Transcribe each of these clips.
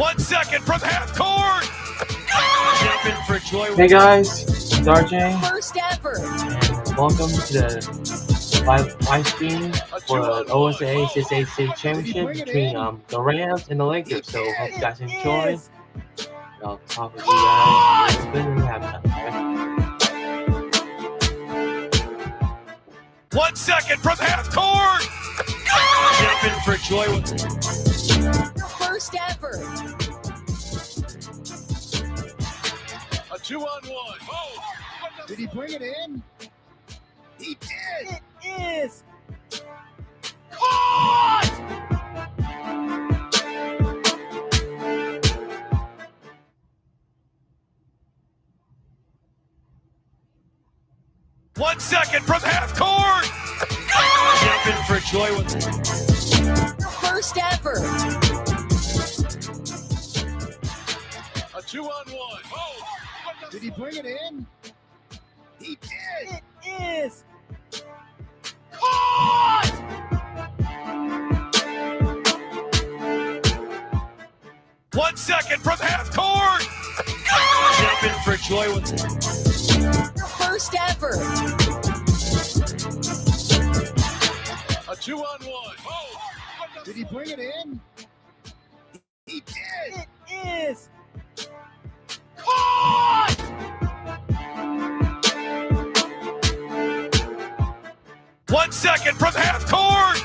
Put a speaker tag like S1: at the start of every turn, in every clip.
S1: 1 second from half court. Jumping for joy.
S2: Hey guys, it's RJ.
S3: First ever.
S2: Welcome to the live stream for the OSAA 6A State Championship between the Rams and the Lakers. So hope you guys enjoy. I'll talk with you guys a little bit and have time.
S1: 1 second from half court. Jumping for joy.
S3: First ever.
S1: A 2-on-1. Oh.
S4: Did he bring it in? He did.
S3: It is.
S1: Caught! One second from half court. Jumping for joy.
S3: First ever.
S1: A 2-on-1. Oh.
S4: Did he bring it in? He did.
S3: It is.
S1: Caught! 1 second from half court. Jumping for joy.
S3: First ever.
S1: A 2-on-1. Oh.
S4: Did he bring it in? He did.
S3: It is.
S1: Caught! 1 second from half court.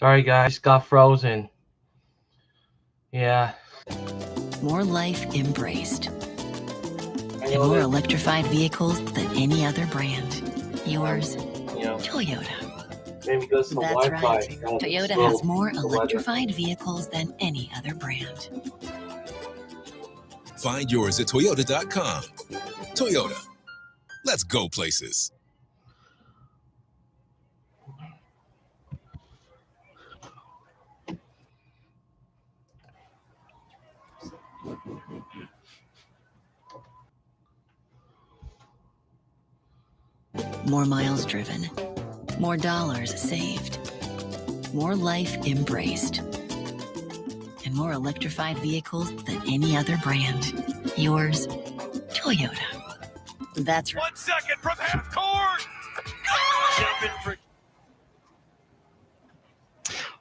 S2: Sorry, guys, got frozen. Yeah.
S3: More life embraced.
S2: I
S3: And
S2: know
S3: more
S2: that,
S3: electrified vehicles than any other brand. Yours,
S2: you know,
S3: Toyota.
S2: maybe because the
S3: That's
S2: Wi-Fi
S3: right.
S2: kind of
S3: Toyota
S2: slow
S3: has more
S2: with the weather.
S3: electrified vehicles than any other brand.
S5: Find yours at Toyota.com. Toyota. Let's go places.
S3: More miles driven. More dollars saved. More life embraced. And more electrified vehicles than any other brand. Yours, Toyota. That's right.
S1: 1 second from half court. Jumping for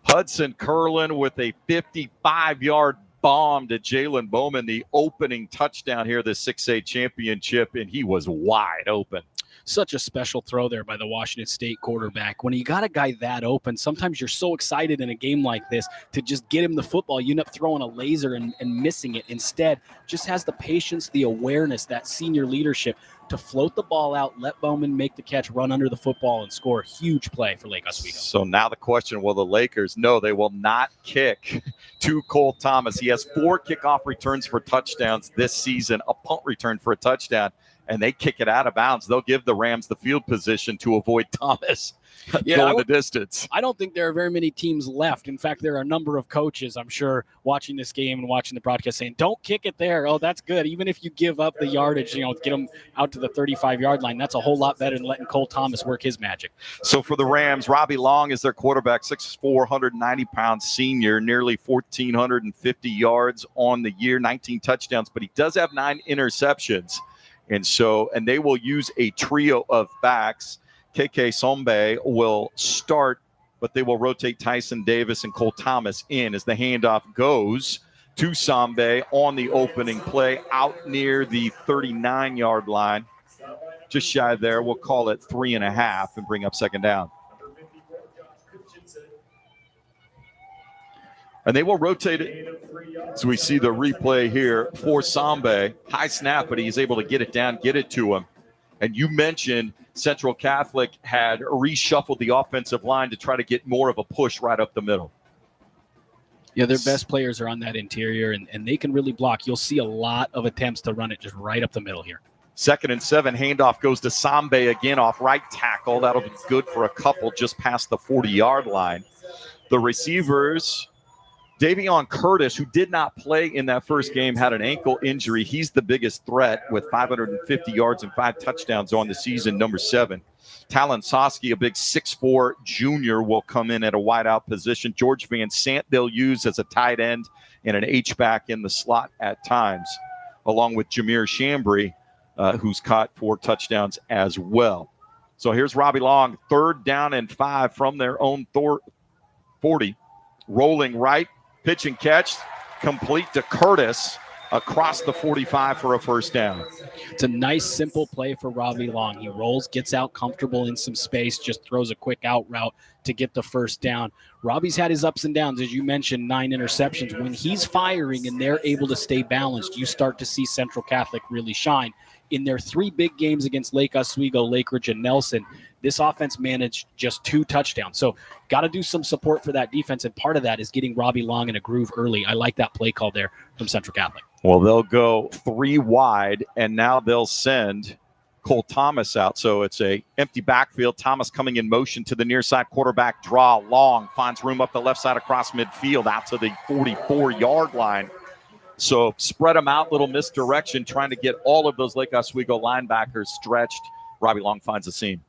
S1: Hudson Curlin with a 55-yard bomb to Jalen Bowman, the opening touchdown here, the 6A championship, and he was wide open.
S6: Such a special throw there by the Washington State quarterback. When you got a guy that open, sometimes you're so excited in a game like this to just get him the football. You end up throwing a laser and missing it. Instead, just has the patience, the awareness, that senior leadership to float the ball out, let Bowman make the catch, run under the football, and score a huge play for Lake Oswego.
S1: So now the question, will the Lakers? No, they will not kick to Cole Thomas. He has 4 kickoff returns for touchdowns this season, a punt return for a touchdown, and they kick it out of bounds. They'll give the Rams the field position to avoid Thomas going the distance.
S6: I don't think there are very many teams left. In fact, there are a number of coaches, I'm sure, watching this game and watching the broadcast saying, don't kick it there. Oh, that's good. Even if you give up the yardage, get them out to the 35-yard line, that's a whole lot better than letting Cole Thomas work his magic.
S1: So for the Rams, Robbie Long is their quarterback, 6'4", 190-pound senior, nearly 1,450 yards on the year, 19 touchdowns, but he does have 9 interceptions. And they will use a trio of backs. KK Sombe will start, but they will rotate Tyson Davis and Cole Thomas in as the handoff goes to Sombe on the opening play out near the 39-yard line. Just shy there. We'll call it 3.5 and bring up second down. And they will rotate it. So we see the replay here for Sombe. High snap, but he's able to get it down, get it to him. And you mentioned Central Catholic had reshuffled the offensive line to try to get more of a push right up the middle.
S6: Yeah, their best players are on that interior, and they can really block. You'll see a lot of attempts to run it just right up the middle here.
S1: 2nd and 7, handoff goes to Sombe again off right tackle. That'll be good for a couple just past the 40-yard line. The receivers, Davion Curtis, who did not play in that first game, had an ankle injury. He's the biggest threat with 550 yards and 5 touchdowns on the season, number 7. Talon Soski, a big 6'4 junior, will come in at a wideout position. George Van Sant they'll use as a tight end and an H-back in the slot at times, along with Jameer Chambry, who's caught 4 touchdowns as well. So here's Robbie Long, 3rd down and 5 from their own 40. Rolling right. Pitch and catch, complete to Curtis across the 45 for a first down.
S6: It's a nice, simple play for Robbie Long. He rolls, gets out comfortable in some space, just throws a quick out route to get the first down. Robbie's had his ups and downs, as you mentioned, 9 interceptions. When he's firing and they're able to stay balanced, you start to see Central Catholic really shine. In their 3 big games against Lake Oswego, Lake Ridge, and Nelson, this offense managed just 2 touchdowns. So got to do some support for that defense, and part of that is getting Robbie Long in a groove early. I like that play call there from Central Catholic.
S1: Well, they'll go 3 wide, and now they'll send Cole Thomas out. So it's a empty backfield. Thomas coming in motion to the near side, quarterback draw. Long finds room up the left side across midfield out to the 44-yard line. So spread them out, little misdirection, trying to get all of those Lake Oswego linebackers stretched. Robbie Long finds a seam.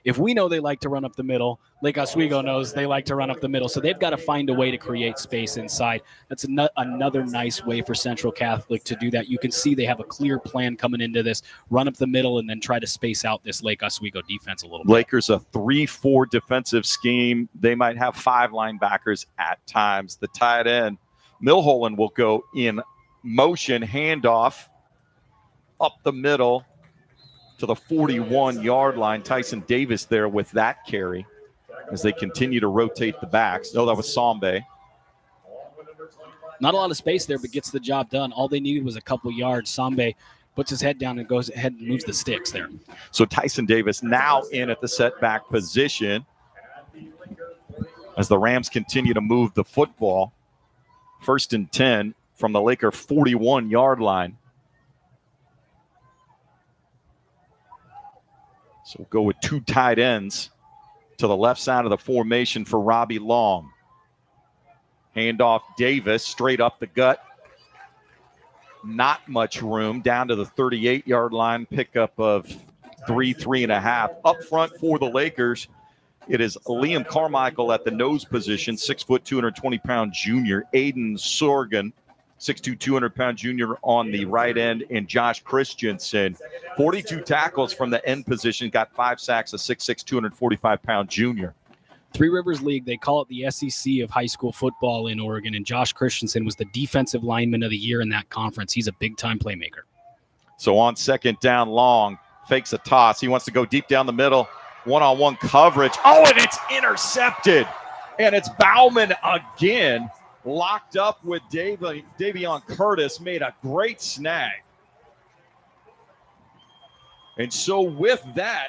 S6: If we know they like to run up the middle, Lake Oswego knows they like to run up the middle. So they've got to find a way to create space inside. That's another nice way for Central Catholic to do that. You can see they have a clear plan coming into this, run up the middle and then try to space out this Lake Oswego defense a little bit.
S1: Lakers a 3-4 defensive scheme. They might have 5 linebackers at times. The tight end, Milholland, will go in motion, handoff up the middle to the 41-yard line. Tyson Davis there with that carry. as they continue to rotate the backs. No, that was Sambe.
S6: Not a lot of space there, but gets the job done. All they needed was a couple yards. Sambe puts his head down and goes ahead and moves the sticks there.
S1: So Tyson Davis now in at the setback position as the Rams continue to move the football. 1st and 10 from the Laker 41-yard line. So we'll go with 2 tight ends to the left side of the formation for Robbie Long. Handoff Davis straight up the gut. Not much room down to the 38-yard line. Pickup of 3.5. Up front for the Lakers, it is Liam Carmichael at the nose position, 6 foot, 220-pound junior. Aiden Sorgan, 6'2", 200-pound junior on the right end, and Josh Christensen, 42 tackles from the end position, got 5 sacks, a 6'6", 245-pound junior.
S6: Three Rivers League, they call it the SEC of high school football in Oregon, and Josh Christensen was the defensive lineman of the year in that conference. He's a big-time playmaker.
S1: So on 2nd down, Long fakes a toss. He wants to go deep down the middle, one-on-one coverage. Oh, and it's intercepted. And it's Bauman again, locked up with Davion Curtis, made a great snag. And so with that,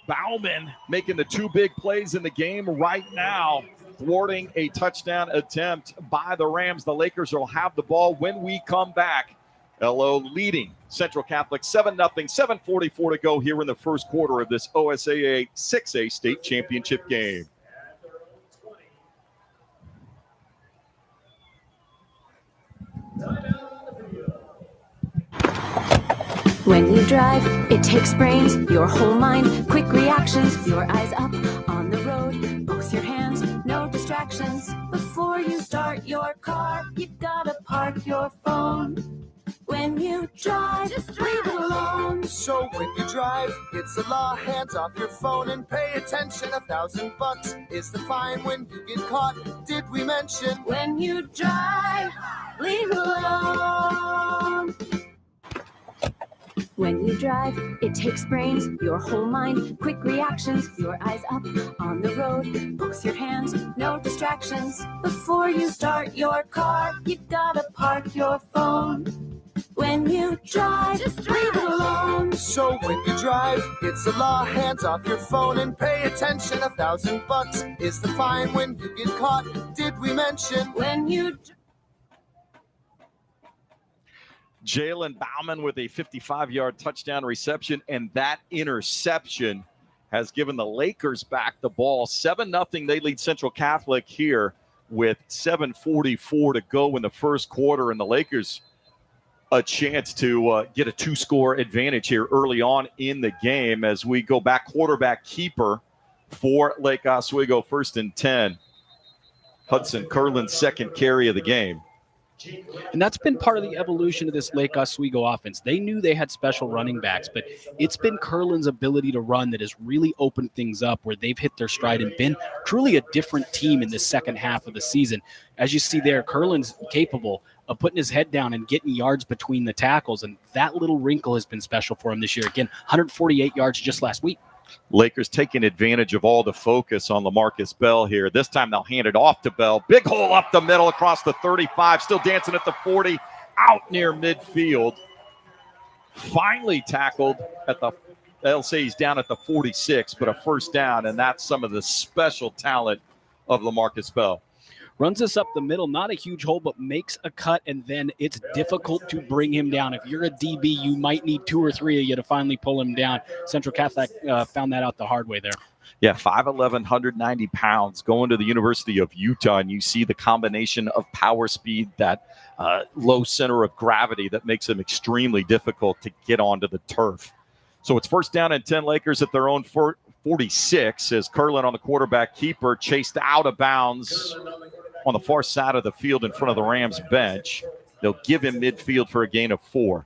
S1: Bauman making the 2 big plays in the game right now, thwarting a touchdown attempt by the Rams. The Lakers will have the ball when we come back. LO leading Central Catholic 7-0, 7:44 to go here in the first quarter of this OSAA 6A state championship game.
S7: When you drive, it takes brains, your whole mind, quick reactions, your eyes up on the road, both your hands, no distractions. Before you start your car, you gotta park your phone. When you drive, just leave it alone.
S8: So when you drive, it's the law. Hands off your phone and pay attention. $1,000 is the fine when you get caught. Did we mention?
S7: When you drive, leave it alone. When you drive, it takes brains, your whole mind, quick reactions, your eyes up on the road, both your hands, no distractions. Before you start your car, you gotta park your phone. When you drive, just leave it alone.
S8: So when you drive, it's the law. Hands off your phone and pay attention. $1,000 is the fine when you get caught. Did we mention?
S7: When you
S1: Jalen Bauman with a 55-yard touchdown reception, and that interception has given the Lakers back the ball. 7-0, they lead Central Catholic here with 7:44 to go in the first quarter, and the Lakers a chance to get a 2-score advantage here early on in the game as we go back. Quarterback keeper for Lake Oswego, 1st and 10. Hudson Curlin's 2nd carry of the game.
S6: And that's been part of the evolution of this Lake Oswego offense. They knew they had special running backs, but it's been Curlin's ability to run that has really opened things up where they've hit their stride and been truly a different team in the second half of the season. As you see there, Curlin's capable of putting his head down and getting yards between the tackles, and that little wrinkle has been special for him this year. Again, 148 yards just last week.
S1: Lakers taking advantage of all the focus on LaMarcus Bell here. This time they'll hand it off to Bell. Big hole up the middle across the 35. Still dancing at the 40. Out near midfield. Finally tackled at the, they'll say he's down at the 46, but a first down, and that's some of the special talent of LaMarcus Bell.
S6: Runs us up the middle, not a huge hole, but makes a cut, and then it's difficult to bring him down. If you're a DB, you might need 2 or 3 of you to finally pull him down. Central Catholic found that out the hard way there.
S1: Yeah, 5'11", 190 pounds, going to the University of Utah, and you see the combination of power, speed, that low center of gravity that makes him extremely difficult to get onto the turf. So it's 1st down and 10, Lakers at their own 46 as Curlin on the quarterback keeper chased out of bounds on the far side of the field in front of the Rams bench. They'll give him midfield for a gain of 4.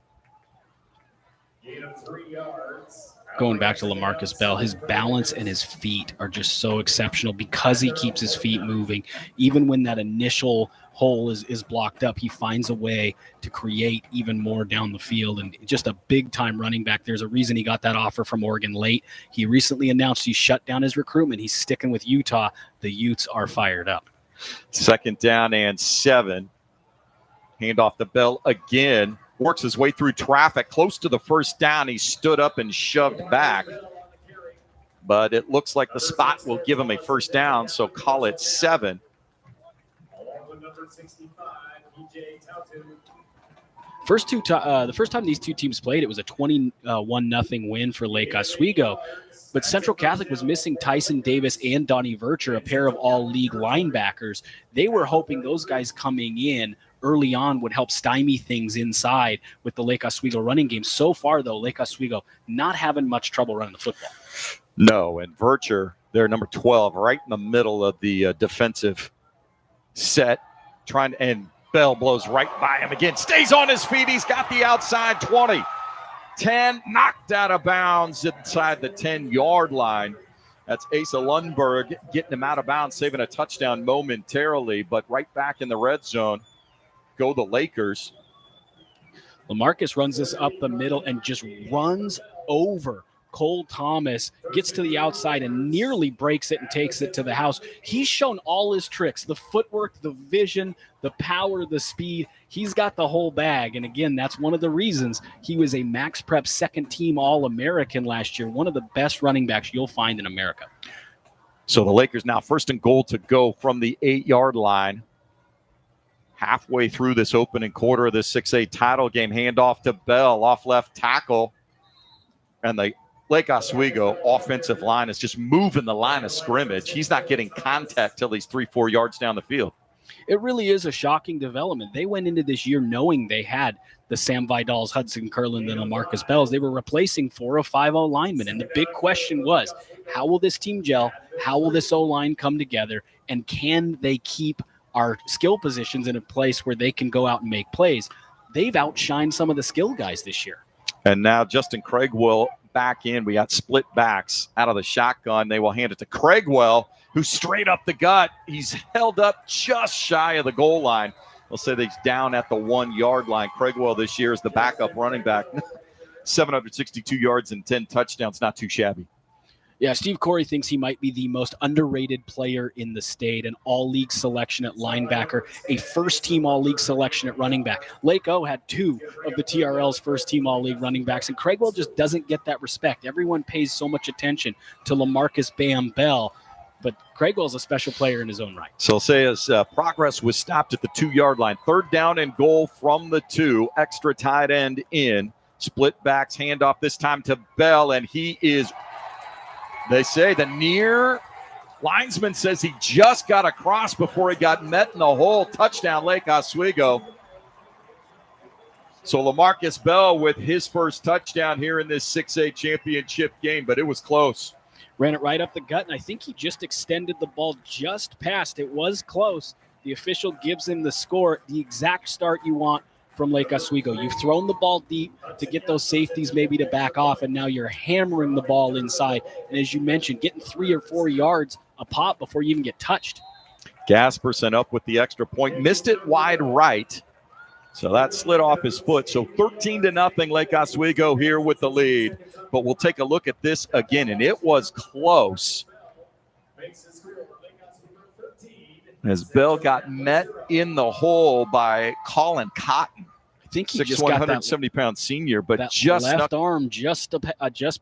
S9: Gain of 3 yards
S6: Going back to LaMarcus Bell, his balance and his feet are just so exceptional because he keeps his feet moving. Even when that initial hole is blocked up, he finds a way to create even more down the field, and just a big-time running back. There's a reason he got that offer from Oregon late. He recently announced he shut down his recruitment. He's sticking with Utah. The Utes are fired up.
S1: 2nd down and 7. Hand off to Bell again. Works his way through traffic close to the first down. He stood up and shoved back. But it looks like the spot will give him a first down, so call it 7.
S6: The first time these two teams played, it was a 21-0 win for Lake Oswego. But Central Catholic was missing Tyson Davis and Donnie Vircher, a pair of all-league linebackers. They were hoping those guys coming in early on would help stymie things inside with the Lake Oswego running game. So far, though, Lake Oswego not having much trouble running the football.
S1: No, and Vircher, they're number 12, right in the middle of the defensive set, and Bell blows right by him again. Stays on his feet. He's got the outside 20. 10, knocked out of bounds inside the 10-yard line. That's Asa Lundberg getting him out of bounds, saving a touchdown momentarily, but right back in the red zone go the Lakers.
S6: LaMarcus runs this up the middle and just runs over Cole Thomas, gets to the outside and nearly breaks it and takes it to the house. He's shown all his tricks, the footwork, the vision, the power, the speed. He's got the whole bag. And again, that's one of the reasons he was a Max Prep second-team All-American last year, one of the best running backs you'll find in America.
S1: So the Lakers now 1st and goal to go from the 8-yard line. Halfway through this opening quarter of this 6A title game, handoff to Bell, off left tackle. And the Lake Oswego offensive line is just moving the line of scrimmage. He's not getting contact till he's 3-4 yards down the field.
S6: It really is a shocking development. They went into this year knowing they had the Sam Vidals, Hudson Curlin, and LaMarcus Bells. They were replacing 4 or 5 O-linemen. And the big question was, how will this team gel? How will this O-line come together? And can they keep our skill positions in a place where they can go out and make plays? They've outshined some of the skill guys this year.
S1: And now Justin Craigwell back in. We got split backs out of the shotgun. They will hand it to Craigwell, who's straight up the gut. He's held up just shy of the goal line. They'll say that he's down at the 1-yard line. Craigwell this year is the backup running back. 762 yards and 10 touchdowns. Not too shabby.
S6: Yeah, Steve Corey thinks he might be the most underrated player in the state, an all-league selection at linebacker, a first-team all-league selection at running back. Lake O had 2 of the TRL's first-team all-league running backs, and Craigwell just doesn't get that respect. Everyone pays so much attention to LaMarcus Bam Bell, but Craigwell's a special player in his own right.
S1: So say his progress was stopped at the 2-yard line. 3rd down and goal from the 2, extra tight end in. Split backs, handoff this time to Bell, and he is... They say the near linesman says he just got across before he got met in the hole. Touchdown, Lake Oswego. So LaMarcus Bell with his first touchdown here in this 6A championship game, but it was close.
S6: Ran it right up the gut, and I think he just extended the ball just past. It was close. The official gives him the score, the exact start you want from Lake Oswego. You've thrown the ball deep to get those safeties maybe to back off, and now you're hammering the ball inside. And as you mentioned, getting 3 or 4 yards a pop before you even get touched.
S1: Gasperson up with the extra point. Missed it wide right. So that slid off his foot. So 13-0 Lake Oswego here with the lead. But we'll take a look at this again, and it was close. As Bell got met in the hole by Colin Cotton.
S6: I think he
S1: 6'1",
S6: just got
S1: 170-pound senior, but
S6: that
S1: just
S6: left arm just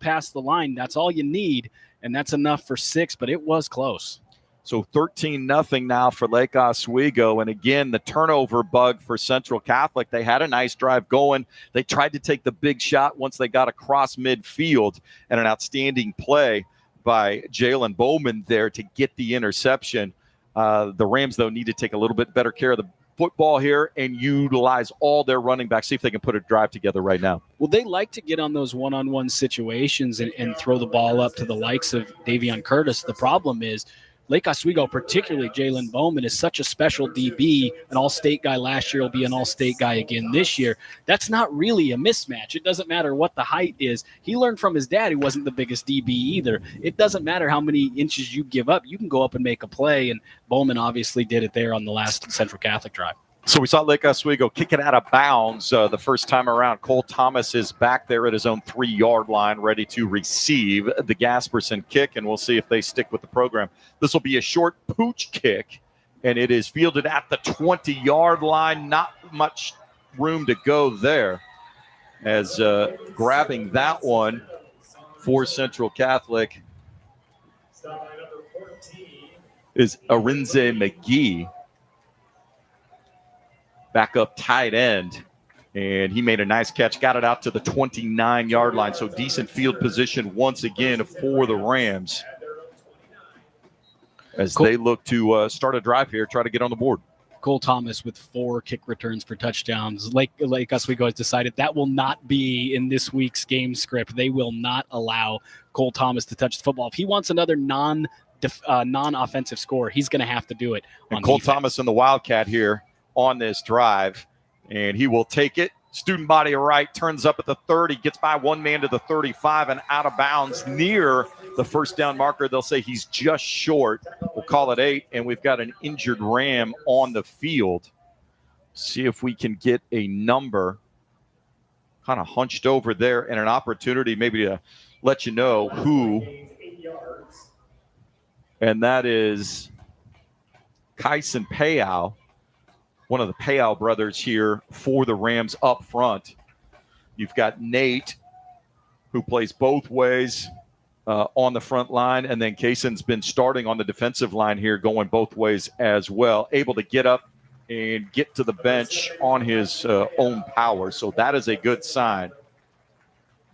S6: past the line. That's all you need, and that's enough for 6, but it was close.
S1: So 13-0 now for Lake Oswego. And again, the turnover bug for Central Catholic. They had a nice drive going. They tried to take the big shot once they got across midfield, and an outstanding play by Jalen Bowman there to get the interception. The Rams, though, need to take a little bit better care of the football here and utilize all their running backs, see if they can put a drive together right now.
S6: Well, they like to get on those one-on-one situations and throw the ball up to the likes of Davion Curtis. The problem is Lake Oswego, particularly Jalen Bowman, is such a special DB, an all-state guy last year will be an all-state guy again this year. That's not really a mismatch. It doesn't matter what the height is. He learned from his dad, who wasn't the biggest DB either. It doesn't matter how many inches you give up. You can go up and make a play, and Bowman obviously did it there on the last Central Catholic drive.
S1: So we saw Lake Oswego kick it out of bounds the first time around. Cole Thomas is back there at his own 3-yard line, ready to receive the Gasperson kick, and we'll see if they stick with the program. This will be a short pooch kick, and it is fielded at the 20-yard line. Not much room to go there, as grabbing that one for Central Catholic is Arinze McGee. Backup tight end, and he made a nice catch, got it out to the 29-yard line. So decent field position once again for the Rams as they look to start a drive here, try to get on the board.
S6: Cole Thomas with 4 kick returns for touchdowns. Lake Oswego has decided that will not be in this week's game script. They will not allow Cole Thomas to touch the football. If he wants another non-offensive score, he's going to have to do it.
S1: And Cole Thomas and the Wildcat here on this drive, and he will take it. Student body right, turns up at the 30, gets by one man to the 35 and out of bounds near the first down marker. They'll say he's just short. We'll call it 8, and we've got an injured Ram on the field. See if we can get a number. Kind of hunched over there, and an opportunity maybe to let you know who. And that is Kyson Payau, one of the Payau brothers here for the Rams up front. You've got Nate, who plays both ways on the front line, and then Kayson's been starting on the defensive line here, going both ways as well, able to get up and get to the bench on his own power. So that is a good sign.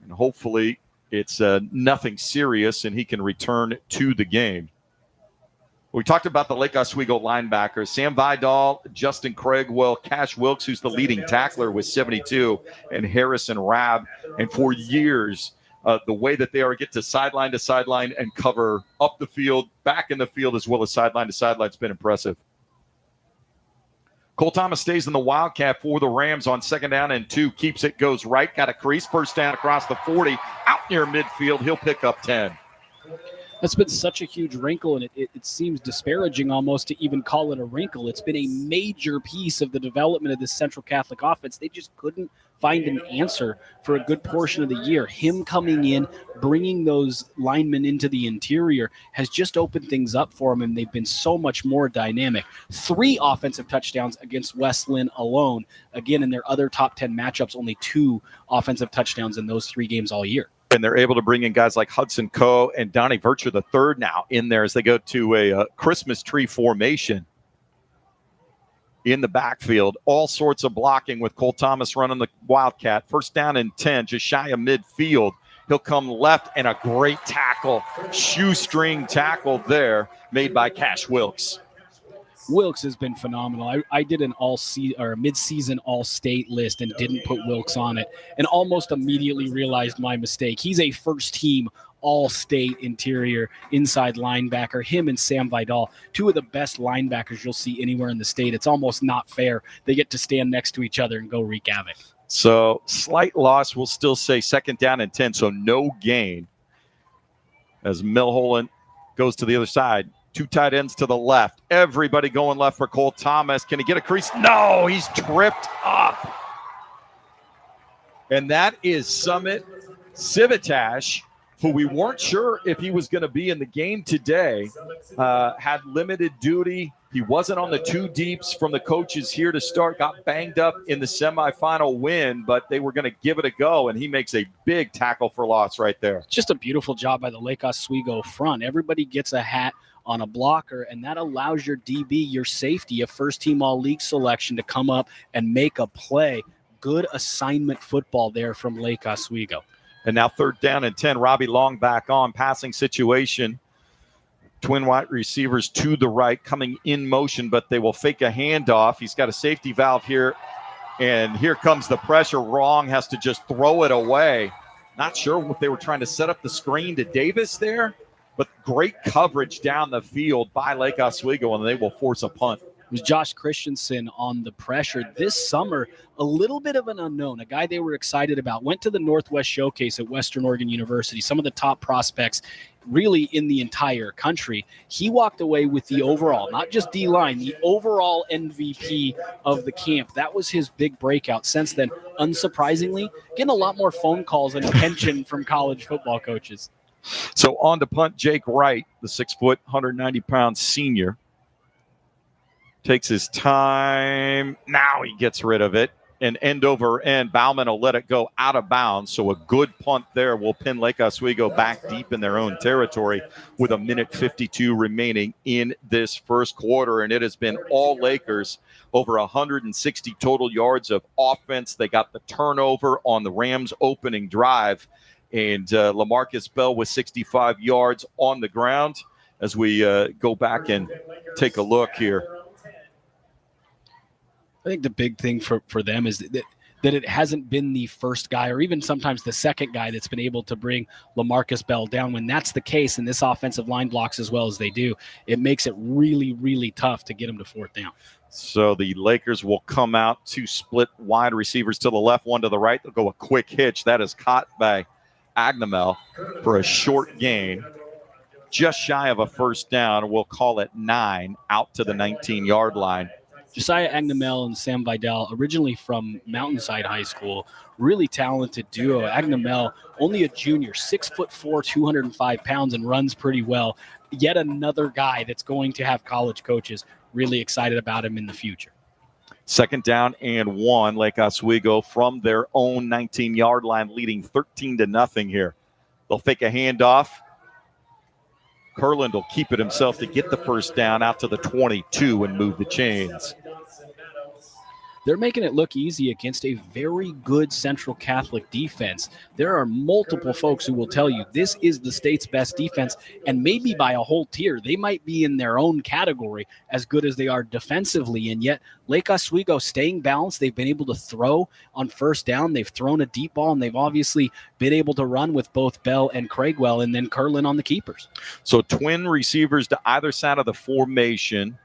S1: And hopefully it's nothing serious and he can return to the game. We talked about the Lake Oswego linebackers, Sam Vidal, Justin Craigwell, Cash Wilkes, who's the leading tackler with 72, and Harrison Rabb. And for years, the way that they are get to sideline and cover up the field, back in the field, as well as sideline to sideline, it's been impressive. Cole Thomas stays in the Wildcat for the Rams on 2nd down and 2. Keeps it, goes right, got a crease, first down across the 40, out near midfield. He'll pick up 10.
S6: That's been such a huge wrinkle, and it seems disparaging almost to even call it a wrinkle. It's been a major piece of the development of this Central Catholic offense. They just couldn't find an answer for a good portion of the year. Him coming in, bringing those linemen into the interior has just opened things up for them, and they've been so much more dynamic. 3 offensive touchdowns against West Linn alone. Again, in their other top 10 matchups, only 2 offensive touchdowns in those 3 games all year.
S1: And they're able to bring in guys like Hudson Coe and Donnie Virtue III now in there as they go to a Christmas tree formation in the backfield. All sorts of blocking with Cole Thomas running the Wildcat. First down and 10, just shy of midfield. He'll come left, and a great tackle, shoestring tackle there made by Cash Wilkes.
S6: Wilkes has been phenomenal. I did an mid-season all-state list and didn't put Wilkes on it, and almost immediately realized my mistake. He's a first-team all-state interior inside linebacker. Him and Sam Vidal, 2 of the best linebackers you'll see anywhere in the state. It's almost not fair. They get to stand next to each other and go wreak havoc.
S1: So slight loss. We'll still say 2nd down and 10, so no gain as Milholland goes to the other side. 2 tight ends to the left. Everybody going left for Cole Thomas. Can he get a crease? No, he's tripped up. And that is Summit Civitash, who we weren't sure if he was going to be in the game today. Had limited duty. He wasn't on the 2 deeps from the coaches here to start. Got banged up in the semifinal win, but they were going to give it a go, and he makes a big tackle for loss right there.
S6: Just a beautiful job by the Lake Oswego front. Everybody gets a hat on a blocker, and that allows your DB, your safety, a first-team all-league selection to come up and make a play. Good assignment football there from Lake Oswego.
S1: And now 3rd down and 10, Robbie Long back on, passing situation. Twin wide receivers to the right, coming in motion, but they will fake a handoff. He's got a safety valve here, and here comes the pressure. Wrong, has to just throw it away. Not sure if they were trying to set up the screen to Davis there. But great coverage down the field by Lake Oswego, and they will force a punt.
S6: It was Josh Christensen on the pressure this summer, a little bit of an unknown, a guy they were excited about. Went to the Northwest Showcase at Western Oregon University, some of the top prospects really in the entire country. He walked away with the overall, not just D-line, the overall MVP of the camp. That was his big breakout. Since then, unsurprisingly, getting a lot more phone calls and attention from college football coaches.
S1: So on to punt, Jake Wright, the 6', 190-pound senior. Takes his time. Now he gets rid of it. And end over end, Bauman will let it go out of bounds. So a good punt there will pin Lake Oswego back deep in their own territory with 1:52 remaining in this first quarter. And it has been all Lakers, over 160 total yards of offense. They got the turnover on the Rams' opening drive. And LaMarcus Bell with 65 yards on the ground. As we go back and take a look here.
S6: I think the big thing for them is that it hasn't been the first guy or even sometimes the second guy that's been able to bring LaMarcus Bell down. When that's the case and this offensive line blocks as well as they do, it makes it really, really tough to get them to fourth down.
S1: So the Lakers will come out to split wide receivers to the left, one to the right. They'll go a quick hitch. That is caught by Agnamel for a short gain, just shy of a first down. We'll call it 9 out to the 19-yard line.
S6: Josiah Agnamel and Sam Vidal, originally from Mountainside High School, really talented duo. Agnamel, only a junior, 6'4", 205 pounds, and runs pretty well. Yet another guy that's going to have college coaches really excited about him in the future.
S1: Second down and 1. Lake Oswego from their own 19-yard line, leading 13-0 here. They'll fake a handoff. Kurland will keep it himself to get the first down out to the 22 and move the chains.
S6: They're making it look easy against a very good Central Catholic defense. There are multiple folks who will tell you this is the state's best defense, and maybe by a whole tier. They might be in their own category as good as they are defensively, and yet Lake Oswego staying balanced. They've been able to throw on first down. They've thrown a deep ball, and they've obviously been able to run with both Bell and Craigwell, and then Kurland on the keepers.
S1: So twin receivers to either side of the formation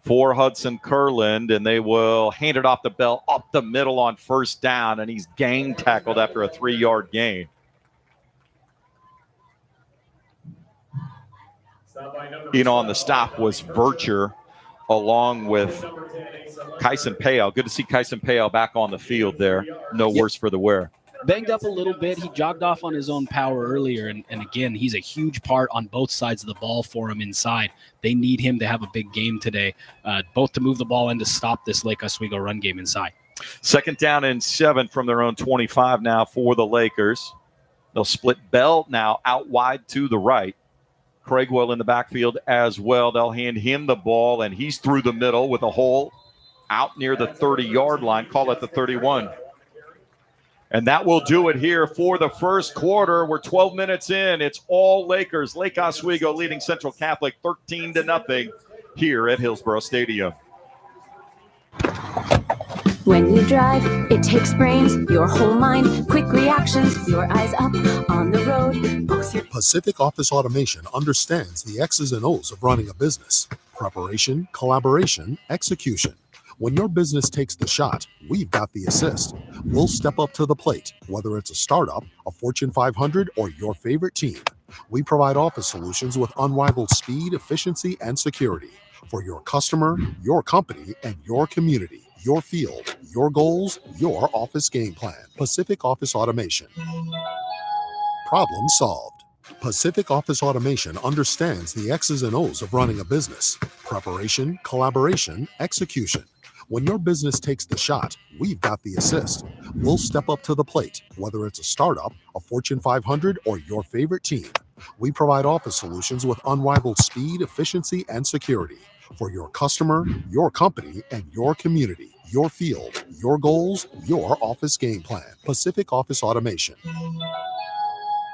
S1: for Hudson Kurland, and they will hand it off to Bell up the middle on first down, and he's gang tackled after a 3-yard gain. On the stop was Vircher along with Kyson Payal. Good to see Kyson Payal back on the field there. No worse for the wear.
S6: Banged up a little bit. He jogged off on his own power earlier, and again, he's a huge part on both sides of the ball for him inside. They need him to have a big game today, both to move the ball and to stop this Lake Oswego run game inside.
S1: Second down and 7 from their own 25 now for the Lakers. They'll split Bell now out wide to the right. Craigwell in the backfield as well. They'll hand him the ball, and he's through the middle with a hole out near the 30-yard line. Call it the 31. And that will do it here for the first quarter. We're 12 minutes in. It's all Lakers. Lake Oswego leading Central Catholic 13-0 here at Hillsborough Stadium.
S7: When you drive, it takes brains, your whole mind, quick reactions, your eyes up on the road. Both your
S9: Pacific Office Automation understands the X's and O's of running a business. Preparation, collaboration, execution. When your business takes the shot, we've got the assist. We'll step up to the plate, whether it's a startup, a Fortune 500, or your favorite team. We provide office solutions with unrivaled speed, efficiency, and security for your customer, your company, and your community, your field, your goals, your office game plan. Pacific Office Automation. Problem solved. Pacific Office Automation understands the X's and O's of running a business. Preparation, collaboration, execution. When your business takes the shot, we've got the assist. We'll step up to the plate, whether it's a startup, a Fortune 500, or your favorite team. We provide office solutions with unrivaled speed, efficiency, and security for your customer, your company, and your community, your field, your goals, your office game plan. Pacific Office Automation.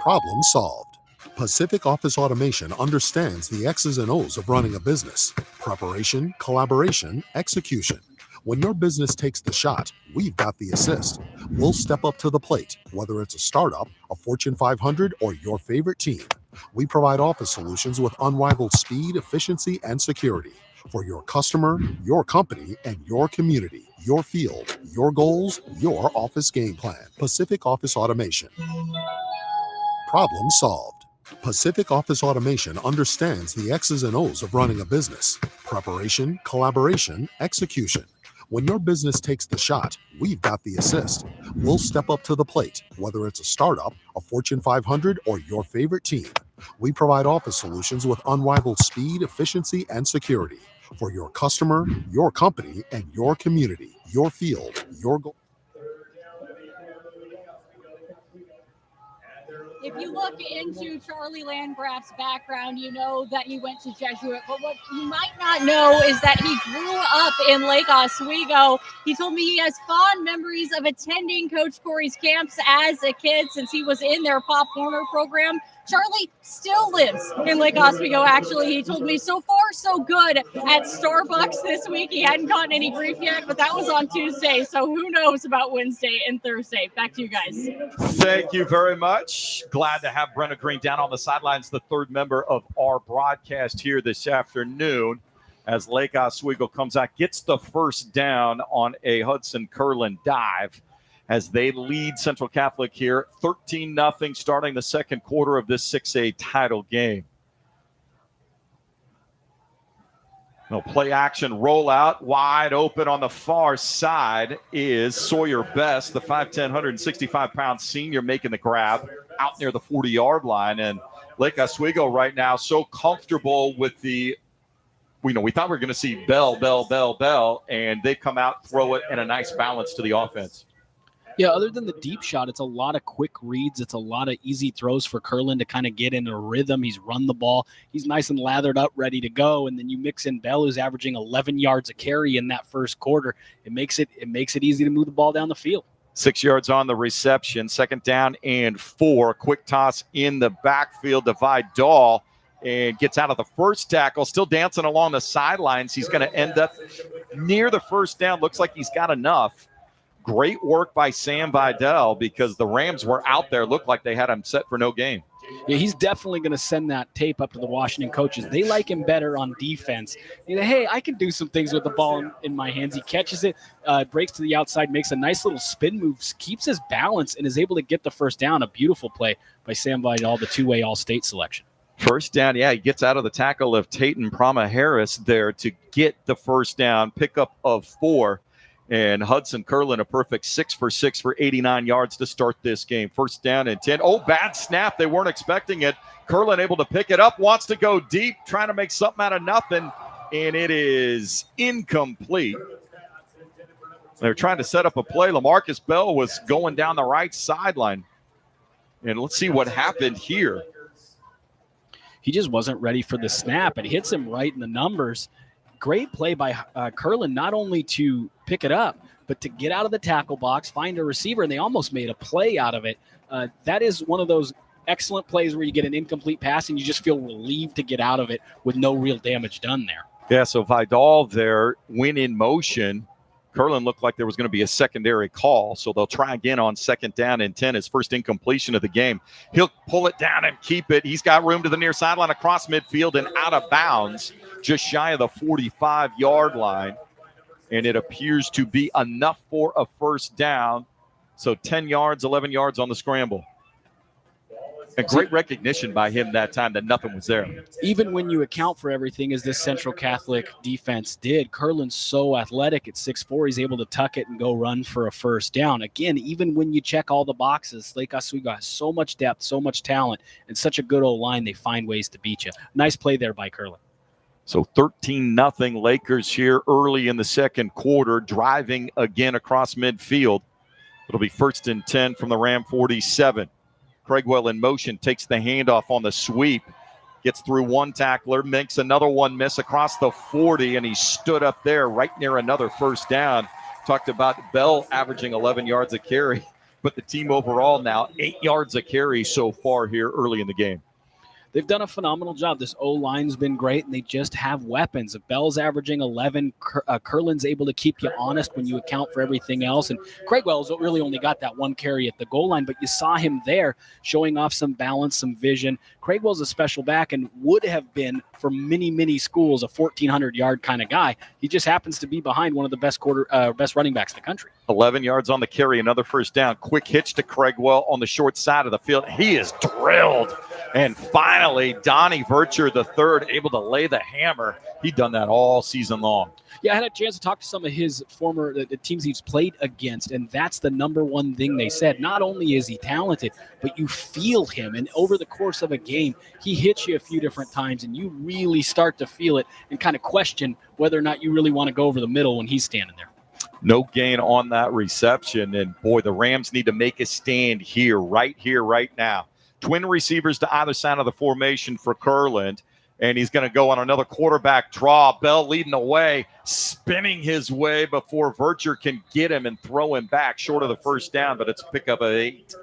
S9: Problem solved. Pacific Office Automation understands the X's and O's of running a business. Preparation, collaboration, execution. When your business takes the shot, we've got the assist. We'll step up to the plate, whether it's a startup, a Fortune 500, or your favorite team. We provide office solutions with unrivaled speed, efficiency, and security for your customer, your company, and your community, your field, your goals, your office game plan. Pacific Office Automation. Problem solved. Pacific Office Automation understands the X's and O's of running a business: preparation, collaboration, execution. When your business takes the shot, we've got the assist. We'll step up to the plate, whether it's a startup, a Fortune 500, or your favorite team. We provide office solutions with unrivaled speed, efficiency, and security for your customer, your company, and your community, your field, your goal.
S10: If you look into Charlie Landgraf's background, you know that he went to Jesuit, but what you might not know is that he grew up in Lake Oswego. He told me he has fond memories of attending Coach Corey's camps as a kid since he was in their Pop Warner program. Charlie still lives in Lake Oswego, actually. He told me so far so good at Starbucks this week. He hadn't gotten any grief yet, but that was on Tuesday, so who knows about Wednesday and Thursday. Back to you guys.
S1: Thank you very much. Glad to have Brenna Green down on the sidelines, the third member of our broadcast here this afternoon, as Lake Oswego comes out, gets the first down on a Hudson Curlin dive, as they lead Central Catholic here 13-0 starting the second quarter of this 6A title game. No play action rollout. Wide open on the far side is Sawyer Best, the 5'10", 165-pound senior, making the grab out near the 40-yard line. And Lake Oswego right now so comfortable with the, we thought we were going to see Bell, and they come out, throw it, and a nice balance to the offense.
S6: Yeah, other than the deep shot, it's a lot of quick reads. It's a lot of easy throws for Curlin to kind of get in a rhythm. He's run the ball. He's nice and lathered up, ready to go. And then you mix in Bell, who's averaging 11 yards a carry in that first quarter. It makes it easy to move the ball down the field.
S1: 6 yards on the reception, 2nd down and 4. Quick toss in the backfield to Vidal, and gets out of the first tackle, still dancing along the sidelines. He's going to end up near the first down. Looks like he's got enough. Great work by Sam Vidal, because the Rams were out there, looked like they had him set for no gain.
S6: Yeah, he's definitely going to send that tape up to the Washington coaches. They like him better on defense. Hey, I can do some things with the ball in my hands. He catches it, breaks to the outside, makes a nice little spin move, keeps his balance, and is able to get the first down. A beautiful play by Sam Vidal, the two-way All-State selection.
S1: First down, he gets out of the tackle of Tayton Prama-Harris there to get the first down, pickup of 4. And Hudson Curlin, a perfect 6 for 6 for 89 yards to start this game. First down and 10. Oh, bad snap. They weren't expecting it. Curlin able to pick it up, wants to go deep, trying to make something out of nothing, and it is incomplete. They're trying to set up a play. LaMarcus Bell was going down the right sideline. And let's see what happened here.
S6: He just wasn't ready for the snap. It hits him right in the numbers. Great play by Curlin, not only to pick it up, but to get out of the tackle box, find a receiver, and they almost made a play out of it. That is one of those excellent plays where you get an incomplete pass and you just feel relieved to get out of it with no real damage done there.
S1: Yeah, so Vidal there went in motion. Curlin looked like there was going to be a secondary call, so they'll try again on 2nd down and 10, his first incompletion of the game. He'll pull it down and keep it. He's got room to the near sideline, across midfield and out of bounds, just shy of the 45-yard line. And it appears to be enough for a first down. So 10 yards, 11 yards on the scramble. A great recognition by him that time that nothing was there.
S6: Even when you account for everything, as this Central Catholic defense did, Curlin's so athletic at 6'4", he's able to tuck it and go run for a first down. Again, even when you check all the boxes, Lake Oswego has so much depth, so much talent, and such a good old line, they find ways to beat you. Nice play there by Curlin.
S1: So 13-0 Lakers here early in the second quarter, driving again across midfield. It'll be 1st and 10 from the Ram 47. Craigwell in motion, takes the handoff on the sweep, gets through one tackler, makes another one miss across the 40, and he stood up there right near another first down. Talked about Bell averaging 11 yards a carry, but the team overall now 8 yards a carry so far here early in the game.
S6: They've done a phenomenal job. This O-line's been great, and they just have weapons. If Bell's averaging 11, Curlin's able to keep you honest when you account for everything else. And Craigwell's really only got that one carry at the goal line, but you saw him there showing off some balance, some vision. Craigwell's a special back and would have been for many, many schools a 1,400-yard kind of guy. He just happens to be behind one of the best running backs in the country.
S1: 11 yards on the carry, another first down. Quick hitch to Craigwell on the short side of the field. He is drilled. And finally, Donnie Vircher III able to lay the hammer. He'd done that all season long.
S6: Yeah, I had a chance to talk to some of his former the teams he's played against, and that's the number one thing they said. Not only is he talented, but you feel him. And over the course of a game, he hits you a few different times, and you really start to feel it and kind of question whether or not you really want to go over the middle when he's standing there.
S1: No gain on that reception. And, boy, the Rams need to make a stand here, right now. Twin receivers to either side of the formation for Curland. And he's going to go on another quarterback draw. Bell leading the way, spinning his way before Vircher can get him and throw him back short of the first down, but it's a pickup of 8.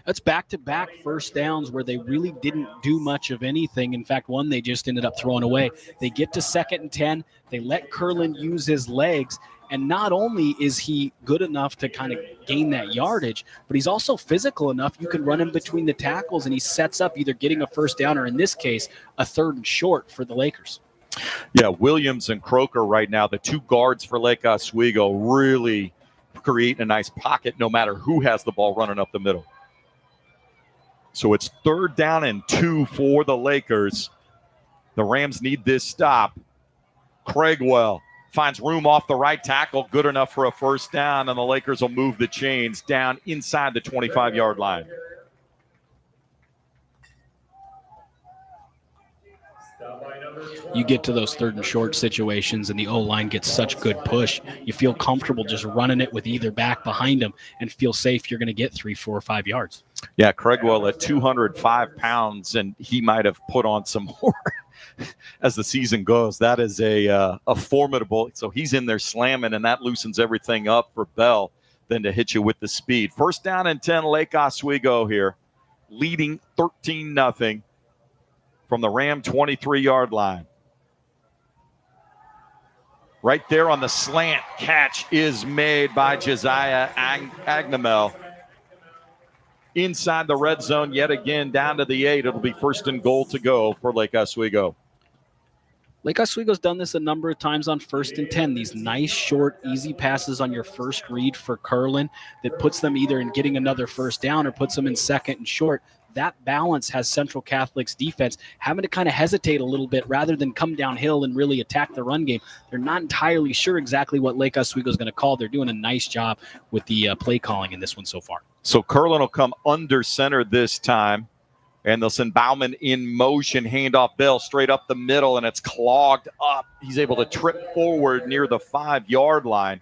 S6: That's back-to-back first downs where they really didn't do much of anything. In fact, one they just ended up throwing away. They get to 2nd and 10. They let Curland use his legs. And not only is he good enough to kind of gain that yardage, but he's also physical enough. You can run him between the tackles, and he sets up either getting a first down or, in this case, a 3rd and short for the Lakers.
S1: Yeah, Williams and Croker right now, the two guards for Lake Oswego, really creating a nice pocket no matter who has the ball running up the middle. So it's 3rd down and 2 for the Lakers. The Rams need this stop. Craigwell finds room off the right tackle, good enough for a first down, and the Lakers will move the chains down inside the 25-yard line.
S6: You get to those 3rd and short situations, and the O-line gets such good push. You feel comfortable just running it with either back behind them and feel safe you're going to get 3, 4, or 5 yards.
S1: Yeah, Craigwell at 205 pounds, and he might have put on some more as the season goes. That is a formidable. So he's in there slamming, and that loosens everything up for Bell than to hit you with the speed. 1st down and 10, Lake Oswego here, leading 13-0 from the Ram 23-yard line. Right there on the slant catch is made by Josiah Agnamel. Inside the red zone yet again, down to the 8. It'll be 1st and goal to go for Lake Oswego.
S6: Lake Oswego's done this a number of times on 1st and 10. These nice, short, easy passes on your first read for Curlin that puts them either in getting another first down or puts them in 2nd and short. That balance has Central Catholic's defense having to kind of hesitate a little bit rather than come downhill and really attack the run game. They're not entirely sure exactly what Lake Oswego is going to call. They're doing a nice job with the play calling in this one so far.
S1: So Curlin will come under center this time, and they'll send Bauman in motion, handoff Bell straight up the middle, and it's clogged up. He's able to trip forward near the 5-yard line.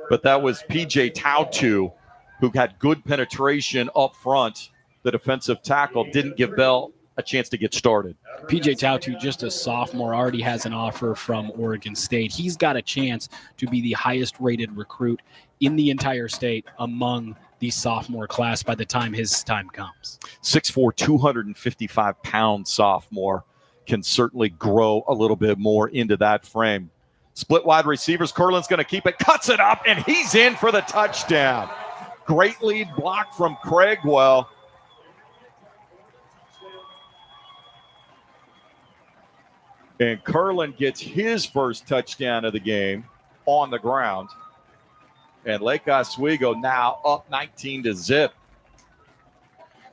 S1: But that was P.J. Tautu, who had good penetration up front. The defensive tackle didn't give Bell a chance to get started.
S6: P.J. Tautu, just a sophomore, already has an offer from Oregon State. He's got a chance to be the highest-rated recruit in the entire state among the sophomore class by the time his time comes.
S1: 6'4", 255-pound sophomore can certainly grow a little bit more into that frame. Split wide receivers. Curlin's going to keep it, cuts it up, and he's in for the touchdown. Great lead block from Craigwell. And Curlin gets his first touchdown of the game on the ground. And Lake Oswego now up 19-0.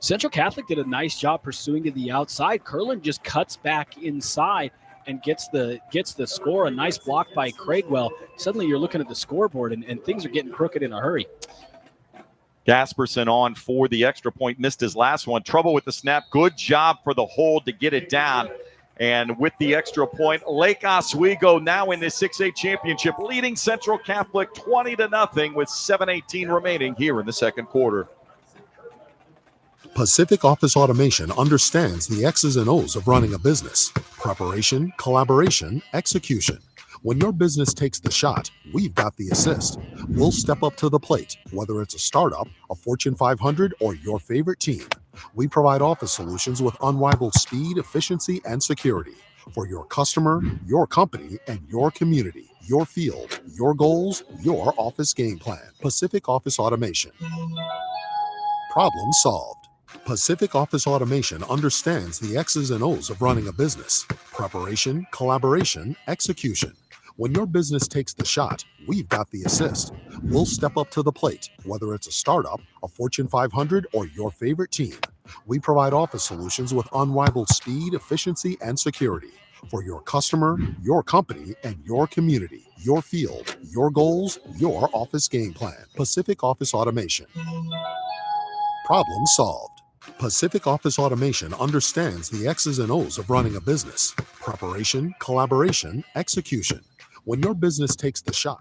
S6: Central Catholic did a nice job pursuing to the outside. Curlin just cuts back inside and gets the score. A nice block by Craigwell. Suddenly you're looking at the scoreboard and things are getting crooked in a hurry.
S1: Gasperson on for the extra point. Missed his last one. Trouble with the snap. Good job for the hold to get it down. And with the extra point, Lake Oswego now in the 6A championship, leading Central Catholic 20-0 with 7:18 remaining here in the second quarter.
S9: Pacific Office Automation understands the X's and O's of running a business: preparation, collaboration, execution. When your business takes the shot, we've got the assist. We'll step up to the plate, whether it's a startup, a Fortune 500, or your favorite team. We provide office solutions with unrivaled speed, efficiency, and security for your customer, your company, and your community, your field, your goals, your office game plan. Pacific Office Automation. Problem solved. Pacific Office Automation understands the X's and O's of running a business: preparation, collaboration, execution. When your business takes the shot, we've got the assist. We'll step up to the plate, whether it's a startup, a Fortune 500, or your favorite team. We provide office solutions with unrivaled speed, efficiency, and security for your customer, your company, and your community, your field, your goals, your office game plan. Pacific Office Automation. Problem solved. Pacific Office Automation understands the X's and O's of running a business: preparation, collaboration, execution. When your business takes the shot.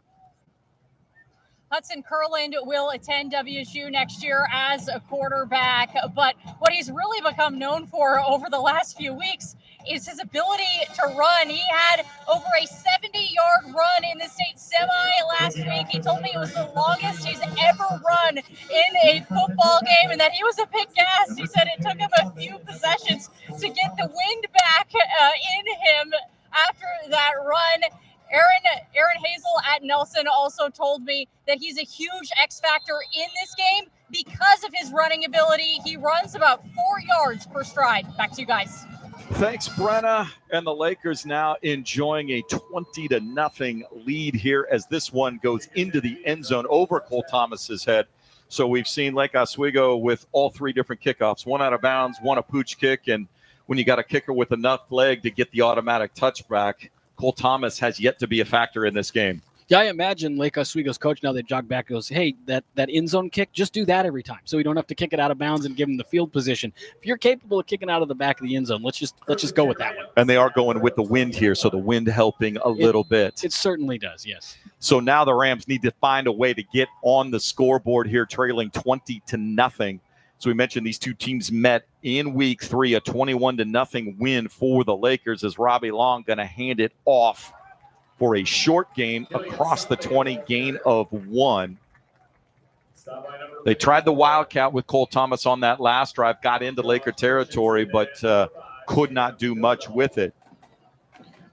S10: Hudson Curland will attend WSU next year as a quarterback, but what he's really become known for over the last few weeks is his ability to run. He had over a 70-yard run in the state semi last week. He told me it was the longest he's ever run in a football game and that he was a bit gassed. He said it took him a few possessions to get the wind back in him after that run. Aaron Hazel at Nelson also told me that he's a huge X factor in this game because of his running ability. He runs about 4 yards per stride. Back to you guys.
S1: Thanks, Brenna. And the Lakers now enjoying a 20-0 lead here as this one goes into the end zone over Cole Thomas's head. So we've seen Lake Oswego with all 3 different kickoffs, one out of bounds, one a pooch kick, and when you got a kicker with enough leg to get the automatic touchback, Cole Thomas has yet to be a factor in this game.
S6: Yeah, I imagine Lake Oswego's coach, now they jog back, goes, hey, that end zone kick, just do that every time so we don't have to kick it out of bounds and give him the field position. If you're capable of kicking out of the back of the end zone, let's just go with that one.
S1: And they are going with the wind here, so the wind helping a little bit.
S6: It certainly does, yes.
S1: So now the Rams need to find a way to get on the scoreboard here, trailing 20-0. So we mentioned these two teams met in week 3, a 21-0 win for the Lakers as Robbie Long going to hand it off for a short game across the 20, gain of 1. They tried the Wildcat with Cole Thomas on that last drive, got into Laker territory, but could not do much with it.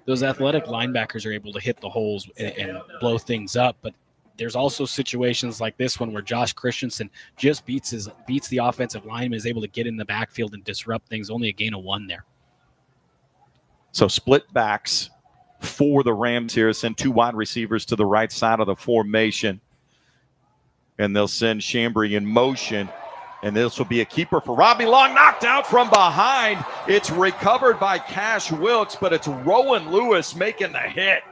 S6: Those athletic linebackers are able to hit the holes and blow things up, but there's also situations like this one where Josh Christensen just beats the offensive lineman, is able to get in the backfield and disrupt things. Only a gain of 1 there.
S1: So split backs for the Rams here. Send 2 wide receivers to the right side of the formation. And they'll send Chambry in motion. And this will be a keeper for Robbie Long, knocked out from behind. It's recovered by Cash Wilkes, but it's Rowan Lewis making the hit.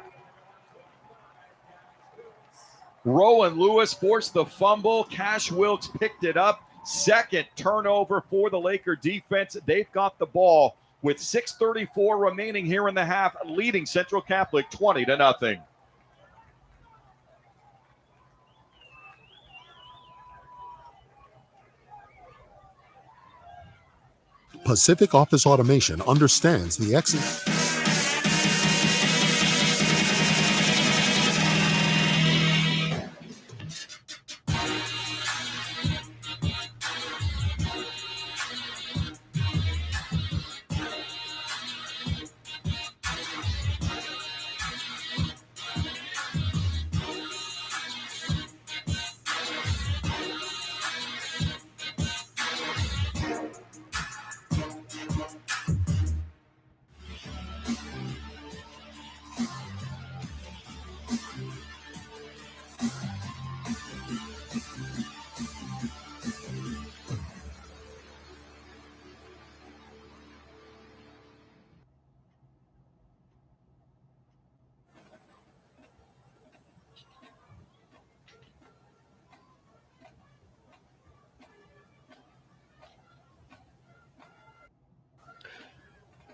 S1: Rowan Lewis forced the fumble. Cash Wilkes picked it up. Second turnover for the Laker defense. They've got the ball with 6:34 remaining here in the half, leading Central Catholic 20-0.
S9: Pacific Office Automation understands the exit.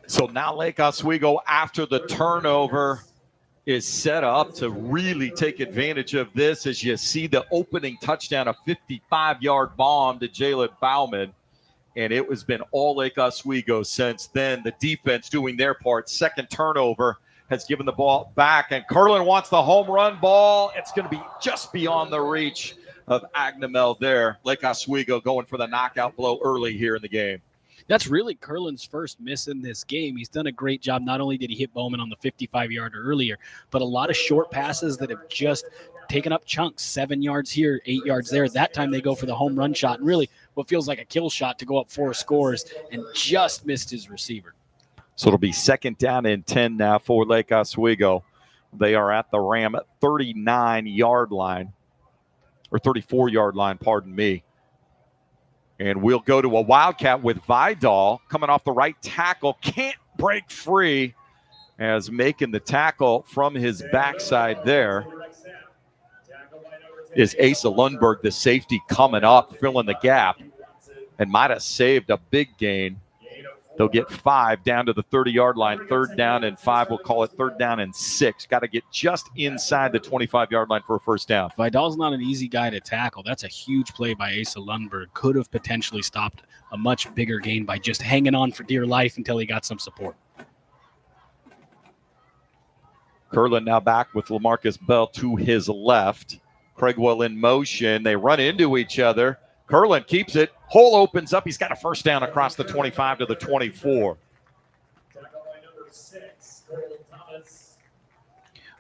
S1: So now Lake Oswego, after the turnover, is set up to really take advantage of this as you see the opening touchdown, a 55-yard bomb to Jalen Bauman. And it has been all Lake Oswego since then. The defense doing their part. Second turnover has given the ball back. And Curlin wants the home run ball. It's going to be just beyond the reach of Agnamel there. Lake Oswego going for the knockout blow early here in the game.
S6: That's really Curlin's first miss in this game. He's done a great job. Not only did he hit Bowman on the 55-yarder earlier, but a lot of short passes that have just taken up chunks, 7 yards here, 8 yards there. That time they go for the home run shot, and really what feels like a kill shot to go up 4 scores, and just missed his receiver.
S1: So it'll be 2nd down and 10 now for Lake Oswego. They are at the Ram 39-yard line, or 34-yard line, pardon me. And we'll go to a Wildcat with Vidal coming off the right tackle. Can't break free as making the tackle from his backside there is Asa Lundberg, the safety, coming up, filling the gap, and might have saved a big gain. They'll get 5 down to the 30-yard line. 3rd down and 5. We'll call it 3rd down and 6. Got to get just inside the 25-yard line for a first down.
S6: Vidal's not an easy guy to tackle. That's a huge play by Asa Lundberg. Could have potentially stopped a much bigger gain by just hanging on for dear life until he got some support.
S1: Curlin now back with LaMarcus Bell to his left. Craigwell in motion. They run into each other. Curlin keeps it. Hole opens up. He's got a first down across the 25 to the 24.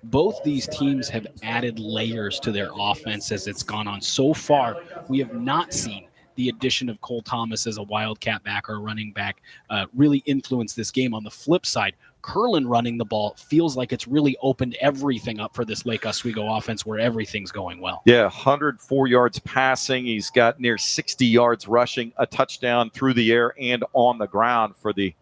S6: Both these teams have added layers to their offense as it's gone on. So far, we have not seen the addition of Cole Thomas as a Wildcat back or running back really influence this game. On the flip side, Curlin running the ball feels like it's really opened everything up for this Lake Oswego offense where everything's going well.
S1: Yeah, 104 yards passing. He's got near 60 yards rushing, a touchdown through the air and on the ground for the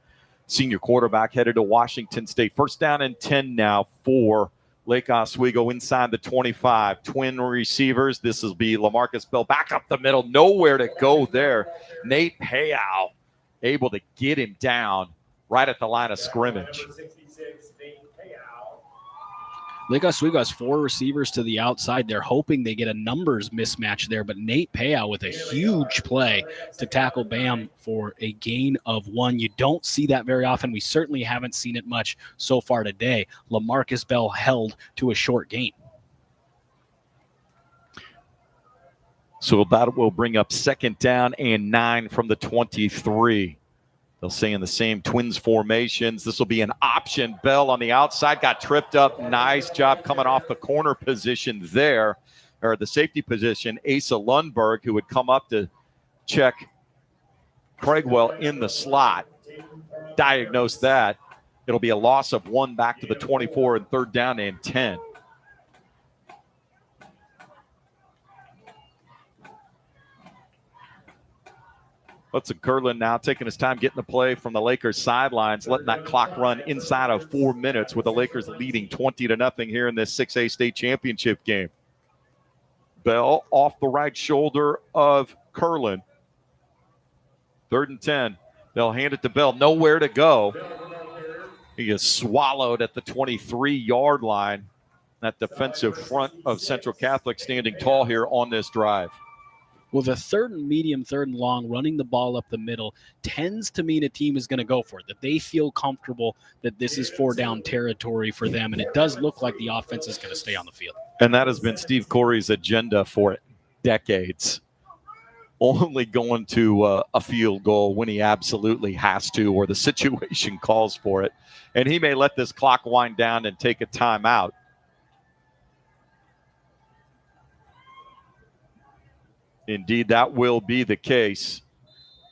S1: senior quarterback headed to Washington State. 1st down and 10 now for Lake Oswego inside the 25. Twin receivers. This will be LaMarcus Bell back up the middle. Nowhere to go there. Nate Payau able to get him down right at the line of scrimmage.
S6: Lake Oswego has 4 receivers to the outside. They're hoping they get a numbers mismatch there, but Nate Payau with a huge play to tackle Bam for a gain of 1. You don't see that very often. We certainly haven't seen it much so far today. LaMarcus Bell held to a short gain.
S1: So that will bring up 2nd down and 9 from the 23. They'll stay in the same Twins formations. This will be an option. Bell on the outside got tripped up. Nice job coming off the corner position there, or the safety position. Asa Lundberg, who would come up to check Craigwell in the slot, diagnose that. It'll be a loss of 1 back to the 24 and 3rd down and 10. Hudson Curlin now taking his time getting the play from the Lakers sidelines, letting that clock run inside of 4 minutes with the Lakers leading 20-0 here in this 6A state championship game. Bell off the right shoulder of Curlin. 3rd and 10. They'll hand it to Bell. Nowhere to go. He is swallowed at the 23-yard line. That defensive front of Central Catholic standing tall here on this drive.
S6: Well, the 3rd and medium, 3rd and long, running the ball up the middle tends to mean a team is going to go for it, that they feel comfortable that this is 4-down territory for them, and it does look like the offense is going to stay on the field.
S1: And that has been Steve Corey's agenda for decades. Only going to a field goal when he absolutely has to or the situation calls for it. And he may let this clock wind down and take a timeout. Indeed, that will be the case.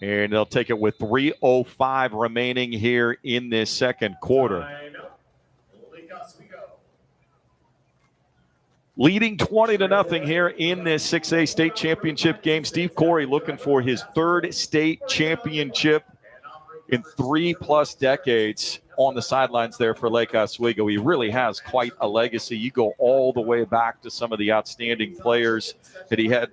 S1: And they'll take it with 3:05 remaining here in this second quarter. Leading 20-0 here in this 6A state championship game. Steve Corey looking for his 3rd state championship in 3+ decades on the sidelines there for Lake Oswego. He really has quite a legacy. You go all the way back to some of the outstanding players that he had.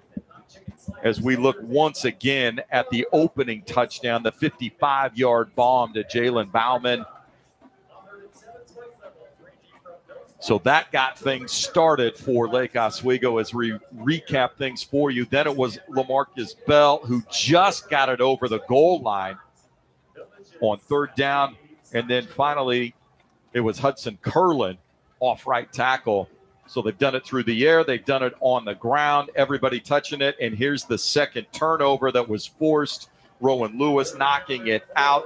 S1: As we look once again at the opening touchdown, the 55-yard bomb to Jalen Bauman. So that got things started for Lake Oswego as we recap things for you. Then it was LaMarcus Bell who just got it over the goal line on 3rd down. And then finally it was Hudson Curlin off right tackle So they've done it through the air. They've done it on the ground. Everybody touching it. And here's the second turnover that was forced. Rowan Lewis knocking it out.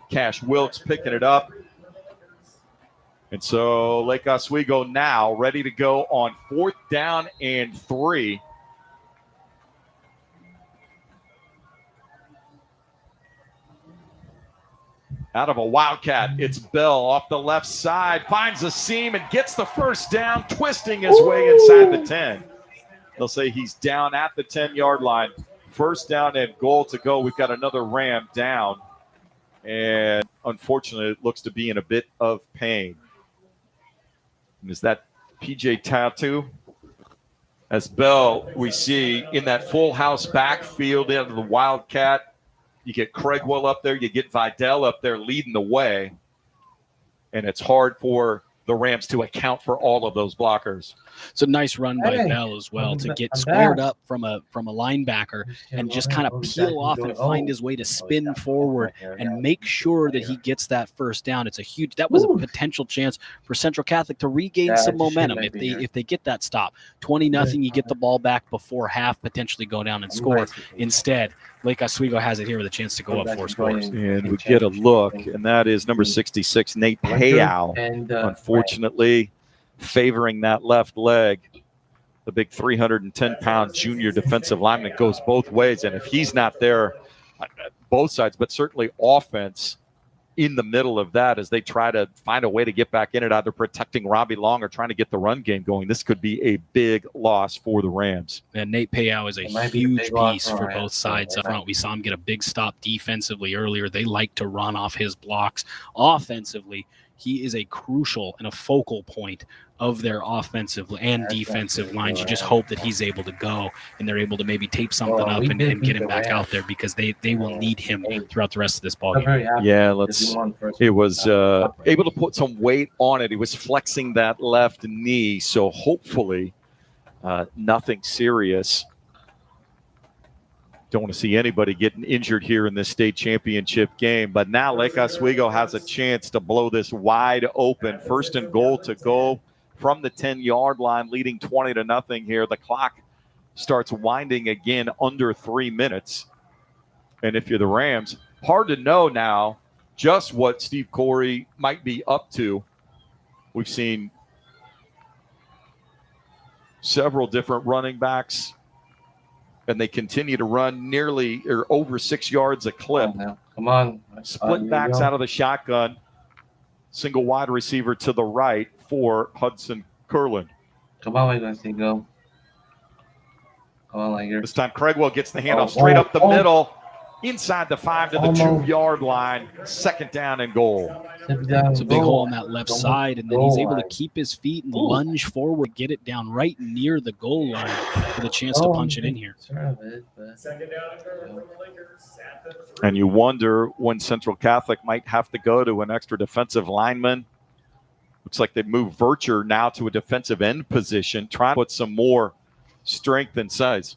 S1: Cash Wilkes picking it up. And so Lake Oswego now ready to go on 4th down and 3. Out of a Wildcat, it's Bell off the left side, finds a seam and gets the first down, twisting his way inside the 10. They'll say he's down at the 10-yard line. First down and goal to go. We've got another Ram down. And unfortunately, it looks to be in a bit of pain. And is that PJ Tattoo? As Bell, we see in that full house backfield into the Wildcat. You get Craigwell up there. You get Vidal up there leading the way. And it's hard for the Rams to account for all of those blockers.
S6: It's a nice run by Bell as well to get squared up from a linebacker and just kind of peel off and find his way to spin forward and make sure that he gets that first down. It's a huge – that was a potential chance for Central Catholic to regain some momentum if they get that stop. 20-0, you get the ball back before half, potentially go down and score. Instead, Lake Oswego has it here with a chance to go up 4 scores.
S1: And we get a look, and that is number 66, Nate Payow. Unfortunately, favoring that left leg. The big 310-pound junior defensive lineman goes both ways. And if he's not there, both sides, but certainly offense in the middle of that as they try to find a way to get back in it, either protecting Robbie Long or trying to get the run game going. This could be a big loss for the Rams.
S6: And Nate Payow is a huge piece for both sides up front. We saw him get a big stop defensively earlier. They like to run off his blocks. Offensively, he is a crucial and a focal point of their offensive and defensive lines. You just hope that he's able to go and they're able to maybe tape something up and get him back out there because they will need him throughout the rest of this ballgame.
S1: Yeah, it was able to put some weight on it. He was flexing that left knee, so hopefully nothing serious. Don't want to see anybody getting injured here in this state championship game. But now Lake Oswego has a chance to blow this wide open. 1st and goal to go from the 10-yard line, leading 20-0 here. The clock starts winding again under 3 minutes. And if you're the Rams, hard to know now just what Steve Corey might be up to. We've seen several different running backs, and they continue to run nearly or over 6 yards a clip.
S2: Come on.
S1: Split backs out of the shotgun. Single wide receiver to the right for Hudson Curlin.
S2: Come on, let's go. Come on, Lakers.
S1: This time Craigwell gets the handoff straight up the middle, inside the 5 to the 2-yard line. 2nd down and goal.
S6: It's a big hole on that left side, and then he's able to keep his feet and lunge forward, get it down right near the goal line with a chance to punch it in here.
S1: And you wonder when Central Catholic might have to go to an extra defensive lineman. Looks like they've moved Vircher now to a defensive end position, trying to put some more strength and size.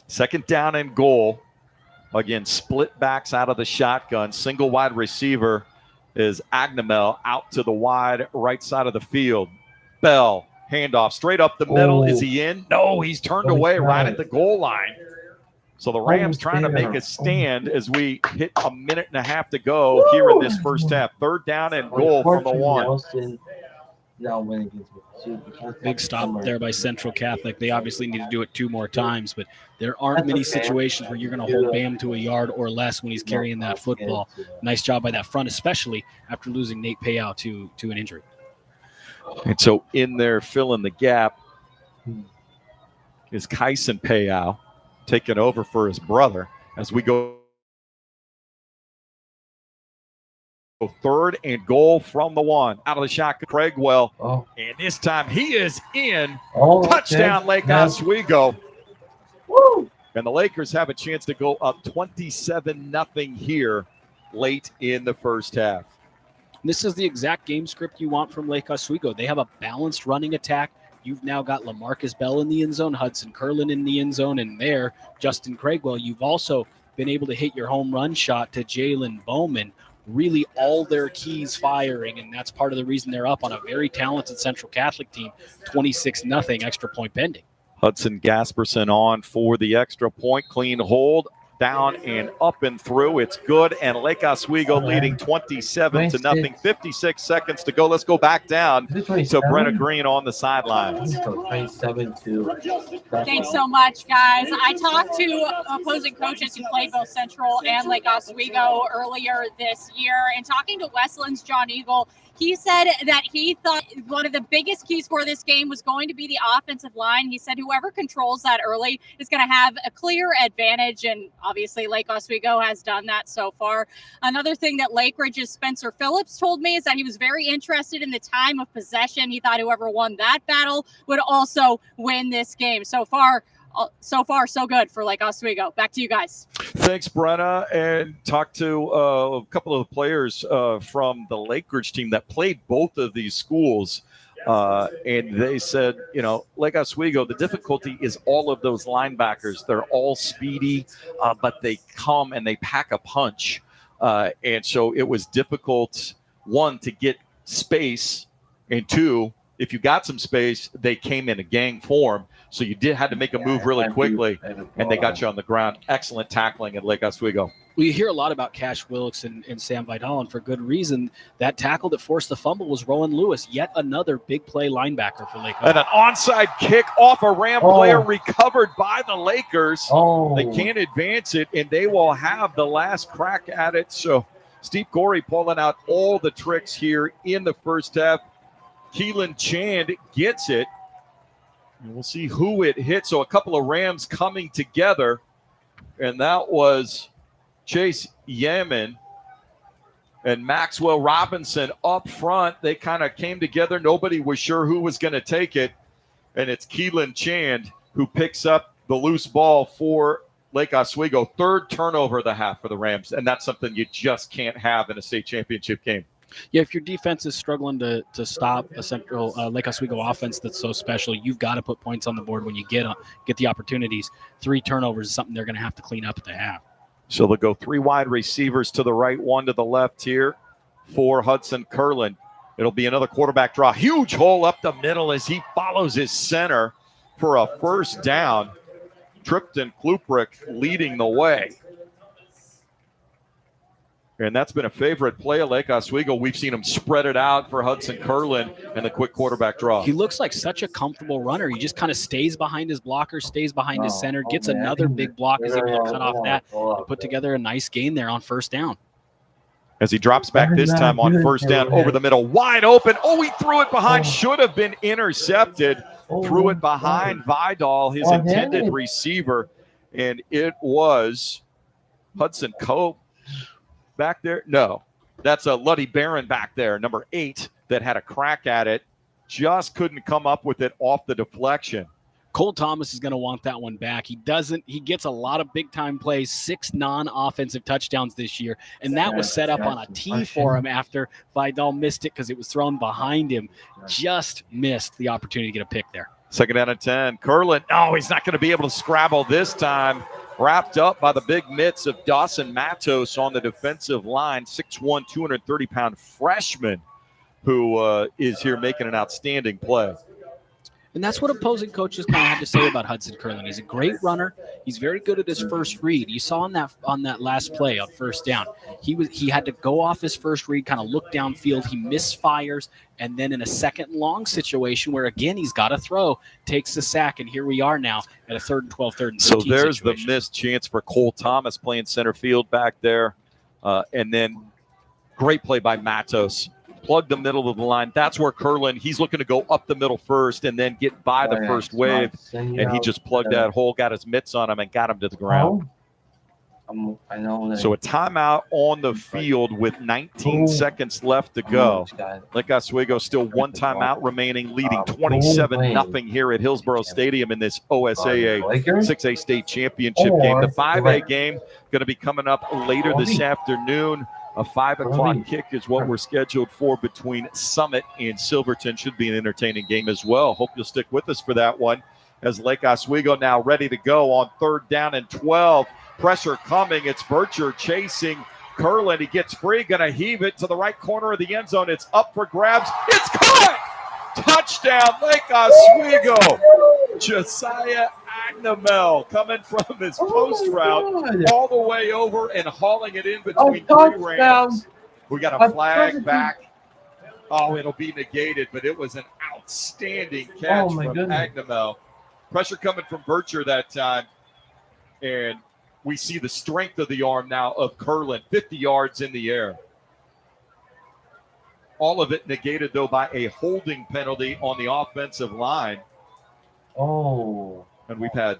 S1: 2nd down and goal. Again, split backs out of the shotgun. Single wide receiver is Agnamel out to the wide right side of the field. Bell, handoff straight up the middle. Is he in? No, he's turned away right at the goal line. So the Rams trying to make a stand as we hit a minute and a half to go here in this first half. 3rd down and goal from the 1.
S6: Big stop there by Central Catholic. They obviously need to do it 2 more times, but there aren't many situations where you're going to hold Bam to a yard or less when he's carrying that football. Nice job by that front, especially after losing Nate Payow to an injury.
S1: And so in there, filling the gap is Kyson Payow taking over for his brother as we go 3rd and goal from the 1. Out of the shotgun, Craigwell. And this time he is in. Touchdown, Lake Oswego.
S2: Woo!
S1: And the Lakers have a chance to go up 27-0 here late in the first half.
S6: This is the exact game script you want from Lake Oswego. They have a balanced running attack. You've now got LaMarcus Bell in the end zone, Hudson Curlin in the end zone, and there, Justin Craigwell. You've also been able to hit your home run shot to Jalen Bowman. really all their keys firing, and that's part of the reason they're up on a very talented Central Catholic team, 26-0, extra point pending.
S1: Hudson Gasperson on for the extra point. Clean hold. Down and up and through. It's good. And Lake Oswego leading 27-0. 56 seconds to go. Let's go back down to Brenna Green on the sidelines.
S2: 27-2.
S10: Thanks so much, guys. I talked to opposing coaches who played both Central and Lake Oswego earlier this year, and talking to Westland's John Eagle, he said that he thought one of the biggest keys for this game was going to be the offensive line. He said whoever controls that early is going to have a clear advantage, and obviously Lake Oswego has done that so far. Another thing that Lake Ridge's Spencer Phillips told me is that he was very interested in the time of possession. He thought whoever won that battle would also win this game. So far, so good for Lake Oswego. Back to you guys.
S1: Thanks, Brenna. And talked to a couple of the players from the Lake Ridge team that played both of these schools. And they said, Lake Oswego, the difficulty is all of those linebackers. They're all speedy, but they come and they pack a punch. And so it was difficult, one, to get space, and two, if you got some space, they came in a gang form. So you had to make a move really quickly, and they got you on the ground. Excellent tackling at Lake Oswego.
S6: We hear a lot about Cash Wilkes and Sam Vidal, and for good reason. That tackle that forced the fumble was Rowan Lewis, yet another big play linebacker for Lake.
S1: And an onside kick off a Ram player recovered by the Lakers. They can't advance it, and they will have the last crack at it. So Steve Gorey pulling out all the tricks here in the first half. Keelan Chand gets it. And we'll see who it hit. So a couple of Rams coming together, and that was Chase Yemen and Maxwell Robinson up front. They kind of came together. Nobody was sure who was going to take it, and it's Keelan Chand who picks up the loose ball for Lake Oswego. Third turnover of the half for the Rams, and that's something you just can't have in a state championship game.
S6: Yeah, if your defense is struggling to stop a Central Lake Oswego offense that's so special, you've got to put points on the board when you get the opportunities. 3 turnovers is something they're going to have to clean up at the half.
S1: So they'll go 3 wide receivers to the right, 1 to the left here for Hudson Curlin. It'll be another quarterback draw. Huge hole up the middle as he follows his center for a first down. Tripton Kluprick leading the way. And that's been a favorite play of Lake Oswego. We've seen him spread it out for Hudson Curlin and the quick quarterback draw.
S6: He looks like such a comfortable runner. He just kind of stays behind his blocker, stays behind his center, gets another big block, is able to cut off that, and put together a nice gain there on first down.
S1: As he drops back this time on first down over the middle, wide open. Oh, he threw it behind. Should have been intercepted. Threw it behind Vidal, his intended receiver. And it was Hudson Cope back there. No, that's a Luddy Barron back there, number 8, that had a crack at it. Just couldn't come up with it off the deflection.
S6: Cole Thomas is going to want that one back. He gets a lot of big-time plays, 6 non-offensive touchdowns this year, and that was set up on a tee for him after Vidal missed it because it was thrown behind him. Just missed the opportunity to get a pick there.
S1: Second down and 10. Curlin, he's not going to be able to scrabble this time. Wrapped up by the big mitts of Dawson Matos on the defensive line, 6'1", 230-pound freshman who is here making an outstanding play.
S6: And that's what opposing coaches kind of had to say about Hudson Curlin. He's a great runner. He's very good at his first read. You saw on that last play on first down, he had to go off his first read, kind of look downfield. He misfires, and then in a second and long situation where, again, he's got to throw, takes the sack, and here we are now at a 3rd and 12, 3rd and 13
S1: So there's
S6: situation.
S1: The missed chance for Cole Thomas playing center field back there. And then great play by Matos. Plug the middle of the line. That's where Curlin, he's looking to go up the middle first and then get by the first wave. And he just plugged that hole, got his mitts on him, and got him to the ground.
S2: I know.
S1: So a timeout on the field with 19 seconds left to go. Lake Oswego still 1 timeout remaining, leading 27-0 here at Hillsborough Stadium in this OSAA 6A state championship game. The 5A game going to be coming up later this afternoon. A 5 o'clock kick is what we're scheduled for between Summit and Silverton. Should be an entertaining game as well. Hope you'll stick with us for that one. As Lake Oswego now ready to go on 3rd down and 12. Pressure coming. It's Bircher chasing Curlin, he gets free, going to heave it to the right corner of the end zone. It's up for grabs. It's caught! Touchdown, Lake Oswego. Josiah Agnamel coming from his post route all the way over and hauling it in between three Rams. We got a flag back. Oh, it'll be negated, but it was an outstanding catch from Agnamel. Pressure coming from Bircher that time. And we see the strength of the arm now of Curlin, 50 yards in the air. All of it negated, though, by a holding penalty on the offensive line.
S2: Oh.
S1: And we've had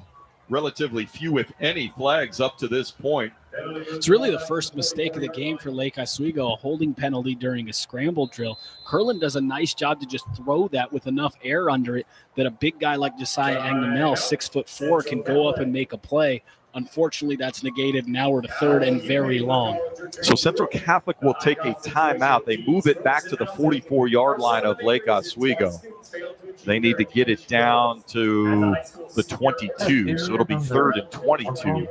S1: relatively few, if any, flags up to this point.
S6: It's really the first mistake of the game for Lake Oswego, a holding penalty during a scramble drill. Curlin does a nice job to just throw that with enough air under it that a big guy like Josiah Agnamel, 6'4", can go up and make a play. Unfortunately, that's negated. Now we're to third and very long.
S1: So Central Catholic will take a timeout. They move it back to the 44-yard line of Lake Oswego. They need to get it down to the 22, so it'll be 3rd and 22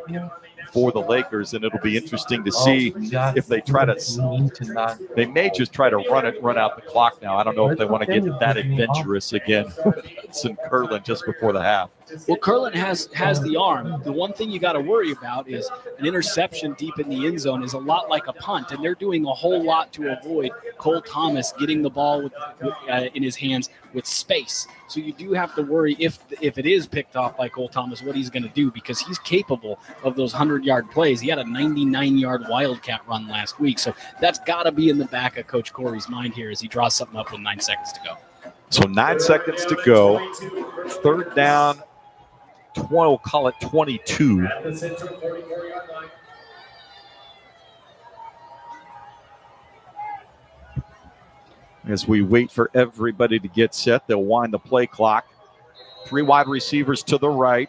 S1: for the Lakers, and it'll be interesting to see if they try to. They may just try to run out the clock now. I don't know if they want to get that adventurous again. Hudson Curlin just before the half.
S6: Well, Curlin has the arm. The one thing you got to worry about is an interception deep in the end zone is a lot like a punt, and they're doing a whole lot to avoid Cole Thomas getting the ball in his hands with space. So you do have to worry if it is picked off by Cole Thomas, what he's going to do, because he's capable of those 100-yard plays. He had a 99-yard Wildcat run last week, so that's got to be in the back of Coach Corey's mind here as he draws something up with 9 seconds to go.
S1: So 9 seconds to go. 3rd down. We'll call it 22. As we wait for everybody to get set, they'll wind the play clock. 3 wide receivers to the right.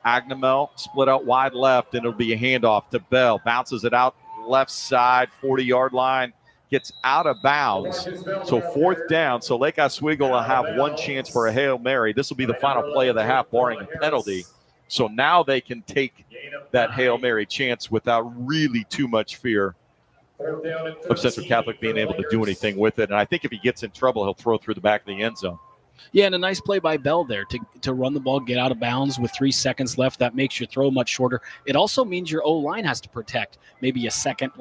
S1: Agnamel split out wide left, and it'll be a handoff to Bell. Bounces it out left side, 40-yard line. Gets out of bounds. So 4th down. So Lake Oswego will have one chance for a Hail Mary. This will be the final play of the half, barring a penalty. So now they can take that Hail Mary chance without really too much fear of Central Catholic being able to do anything with it. And I think if he gets in trouble, he'll throw through the back of the end zone.
S6: Yeah, and a nice play by Bell there to run the ball, get out of bounds with 3 seconds left. That makes your throw much shorter. It also means your O-line has to protect maybe a second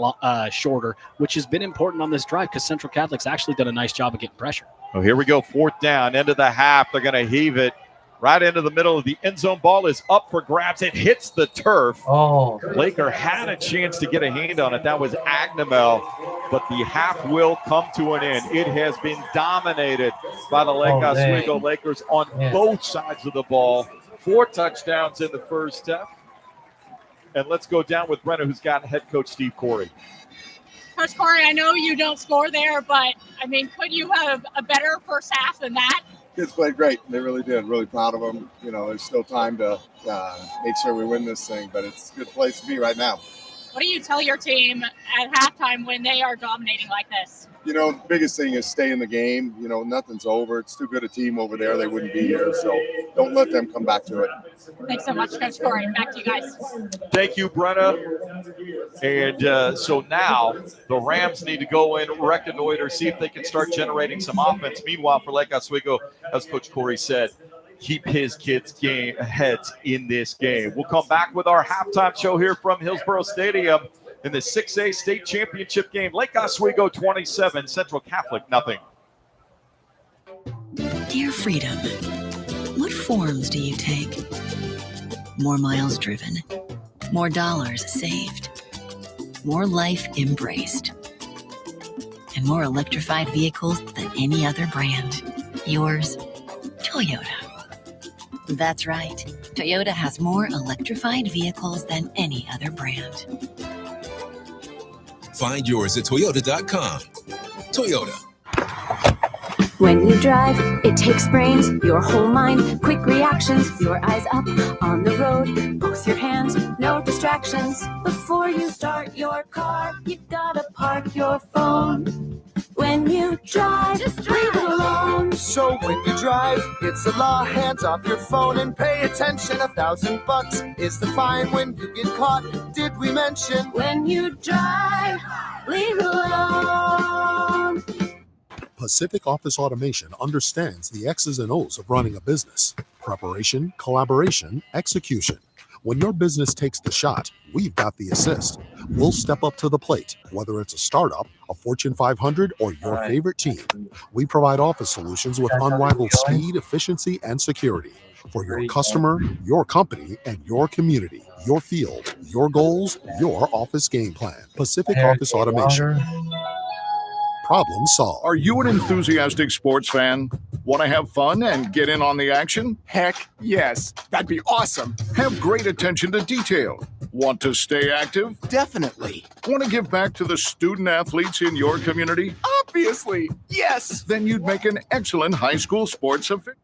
S6: shorter, which has been important on this drive because Central Catholic's actually done a nice job of getting pressure.
S1: Oh, here we go, 4th down, end of the half. They're going to heave it right into the middle of the end zone. Ball is up for grabs. It hits the turf.
S2: Oh,
S1: Laker had a chance to get a hand on it. That was Agnamel, but the half will come to an end. It has been dominated by the Lake Oswego Lakers on both sides of the ball. 4 touchdowns in the first half. And let's go down with Brenna, who's got head coach Steve Corey.
S10: Coach Corey, I know you don't score there, but, I mean, could you have a better first half than that?
S11: Kids played great. They really did. Really proud of them. You know, there's still time to make sure we win this thing, but it's a good place to be right now.
S10: What do you tell your team at halftime when they are dominating like this?
S11: You know, the biggest thing is stay in the game. You know, nothing's over. It's too good a team over there. They wouldn't be here. So don't let them come back to it.
S10: Thanks so much, Coach Corey. Back to you guys.
S1: Thank you, Brenna. And so now the Rams need to go in, reconnoiter, see if they can start generating some offense. Meanwhile, for Lake Oswego, as Coach Corey said, keep his kids' heads in this game. We'll come back with our halftime show here from Hillsborough Stadium in the 6A state championship game. Lake Oswego 27, Central Catholic nothing.
S3: Dear Freedom, what forms do you take? More miles driven, more dollars saved, more life embraced, and more electrified vehicles than any other brand. Yours, Toyota. That's right. Toyota has more electrified vehicles than any other brand.
S5: Find yours at Toyota.com. Toyota.
S7: When you drive, it takes brains, your whole mind, quick reactions, your eyes up on the road, both your hands, no distractions. Before you start your car, you gotta park your phone. When you drive, just
S8: Leave it alone. So when you drive, it's the law. Hands off your phone and pay attention. $1,000 is the fine when you get caught. Did we mention?
S7: When you drive, leave it alone.
S9: Pacific Office Automation understands the X's and O's of running a business: preparation, collaboration, execution. When your business takes the shot, we've got the assist. We'll step up to the plate, whether it's a startup, a Fortune 500, or your favorite team. We provide office solutions with unrivaled speed, efficiency, and security for your customer, your company, and your community, your field, your goals, your office game plan. Pacific Office Automation. Problem solved.
S12: Are you an enthusiastic sports fan? Want to have fun and get in on the action?
S13: Heck yes, that'd be awesome.
S12: Have great attention to detail. Want to stay active?
S13: Definitely.
S12: Want to give back to the student athletes in your community?
S13: Obviously, yes.
S12: Then you'd make an excellent high school sports official.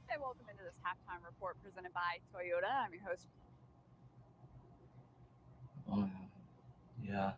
S14: Hey, welcome into this halftime report presented by Toyota. I'm your host.
S2: Yeah.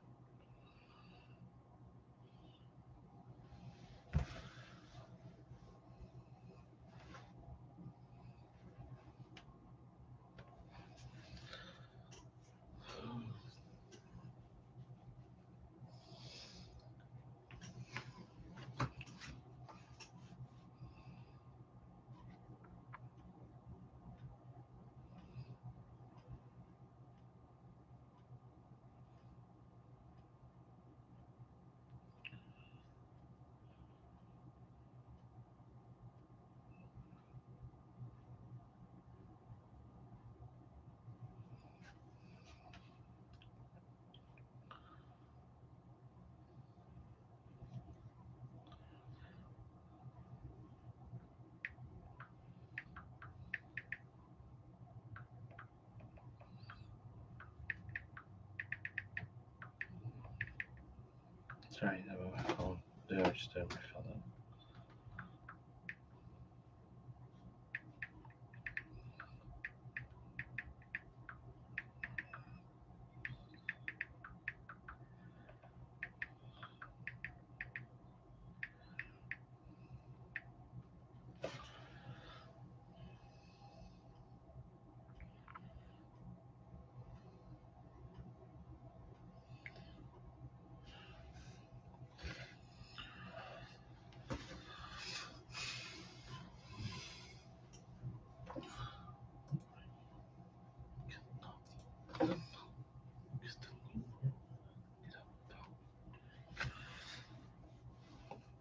S2: Sorry, that was my phone. They are just my phone.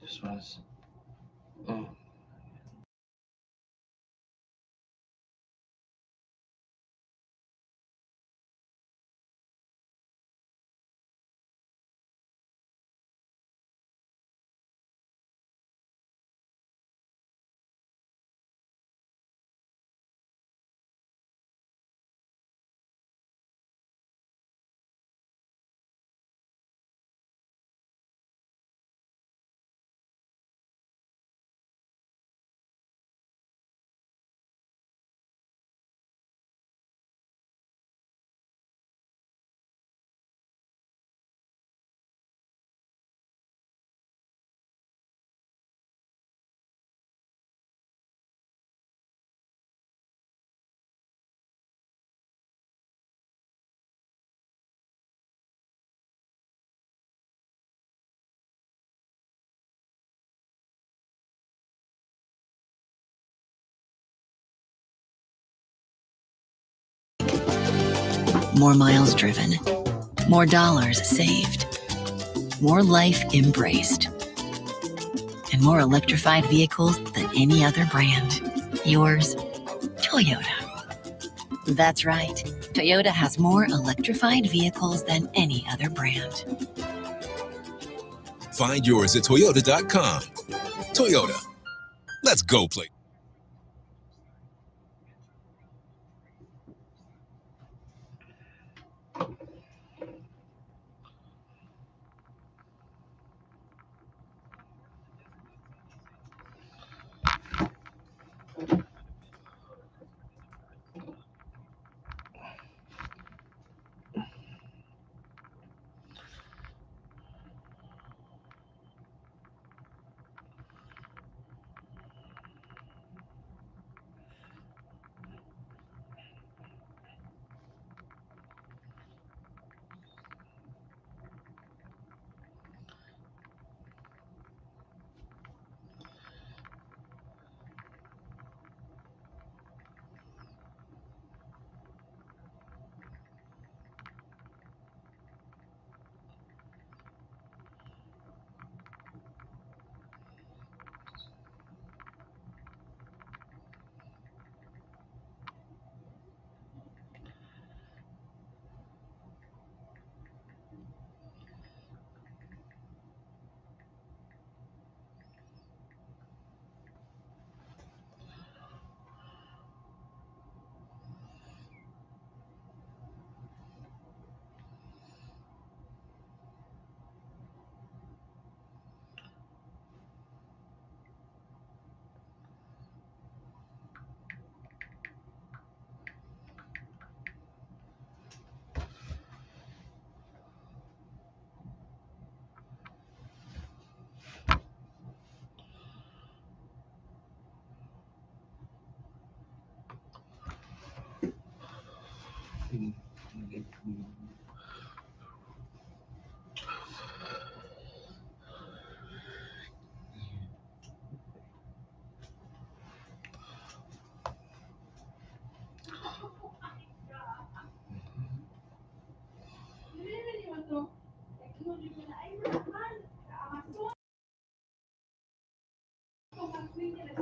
S2: This was.
S3: More miles driven, more dollars saved, more life embraced, and more electrified vehicles than any other brand. Yours, Toyota. That's right. Toyota has more electrified vehicles than any other brand.
S5: Find yours at Toyota.com. Toyota. Let's go play.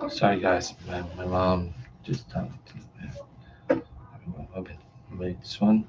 S2: Sorry, guys. My mom just talked to me. Wait, this one.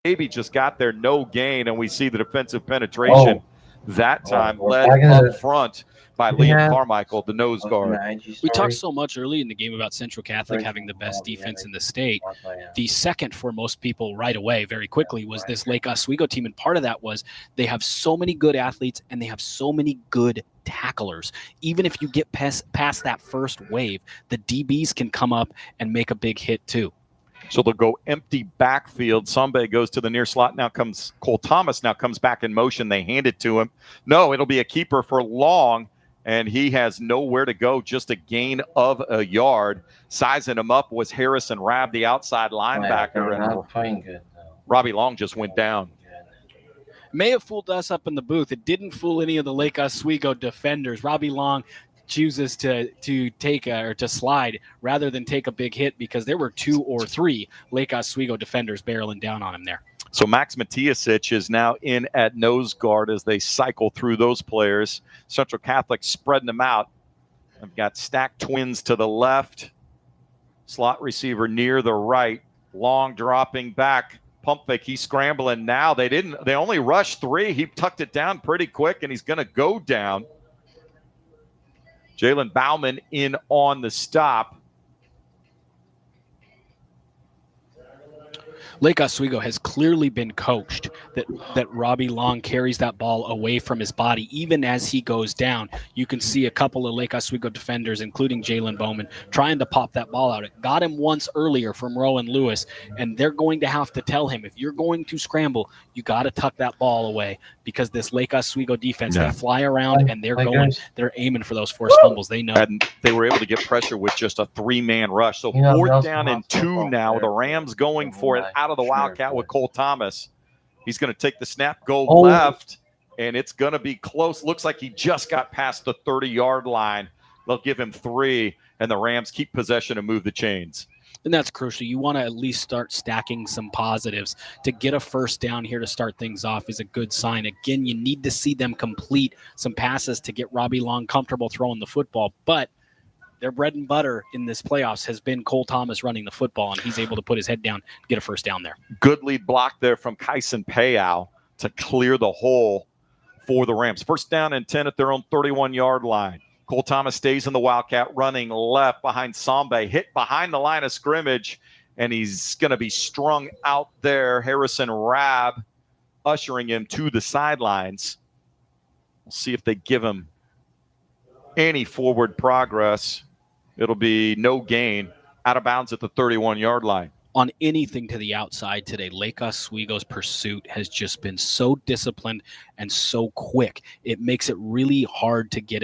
S1: maybe just got there, no gain, and we see the defensive penetration that time led up front by Liam Carmichael, the nose guard.
S6: We talked so much early in the game about Central Catholic having the best defense in the state. The second for most people right away, very quickly, was this Lake Oswego team, and part of that was they have so many good athletes and they have so many good tacklers. Even if you get past that first wave, the DBs can come up and make a big hit too.
S1: So they'll go empty backfield. Sambe goes to the near slot. Now comes Cole Thomas. Now comes back in motion. They hand it to him. No, it'll be a keeper for Long, and he has nowhere to go, just a gain of a yard. Sizing him up was Harrison Rabb, the outside linebacker.
S2: Not playing good, though.
S1: Robbie Long just went down.
S6: May have fooled us up in the booth. It didn't fool any of the Lake Oswego defenders. Robbie Long chooses to take or to slide rather than take a big hit because there were 2 or 3 Lake Oswego defenders barreling down on him there.
S1: So Max Matiasic is now in at nose guard as they cycle through those players. Central Catholic spreading them out. I've got stacked twins to the left, slot receiver near the right, Long dropping back, pump fake. He's scrambling now. They only rushed 3. He tucked it down pretty quick, and he's going to go down. Jalen Bauman in on the stop.
S6: Lake Oswego has clearly been coached that Robbie Long carries that ball away from his body. Even as he goes down, you can see a couple of Lake Oswego defenders, including Jalen Bowman, trying to pop that ball out. It got him once earlier from Rowan Lewis, and they're going to have to tell him, if you're going to scramble, you got to tuck that ball away because this Lake Oswego defense, they fly around and they're aiming for those forced fumbles. They know.
S1: And they were able to get pressure with just a 3-man rush. So 4th down and 2 now. The Rams going for it out of the Wildcat with Cole Thomas. He's going to take the snap, go left, and it's going to be close. Looks like he just got past the 30-yard line. They'll give him 3, and the Rams keep possession and move the chains.
S6: And that's crucial. You want to at least start stacking some positives. To get a first down here to start things off is a good sign. Again, you need to see them complete some passes to get Robbie Long comfortable throwing the football, but their bread and butter in this playoffs has been Cole Thomas running the football, and he's able to put his head down, get a first down there.
S1: Good lead block there from Kyson Payau to clear the hole for the Rams. First down and 10 at their own 31-yard line. Cole Thomas stays in the Wildcat, running left behind Sambe, hit behind the line of scrimmage, and he's going to be strung out there. Harrison Rabb ushering him to the sidelines. We'll see if they give him any forward progress. It'll be no gain, out of bounds at the 31-yard line.
S6: On anything to the outside today, Lake Oswego's pursuit has just been so disciplined and so quick. It makes it really hard to get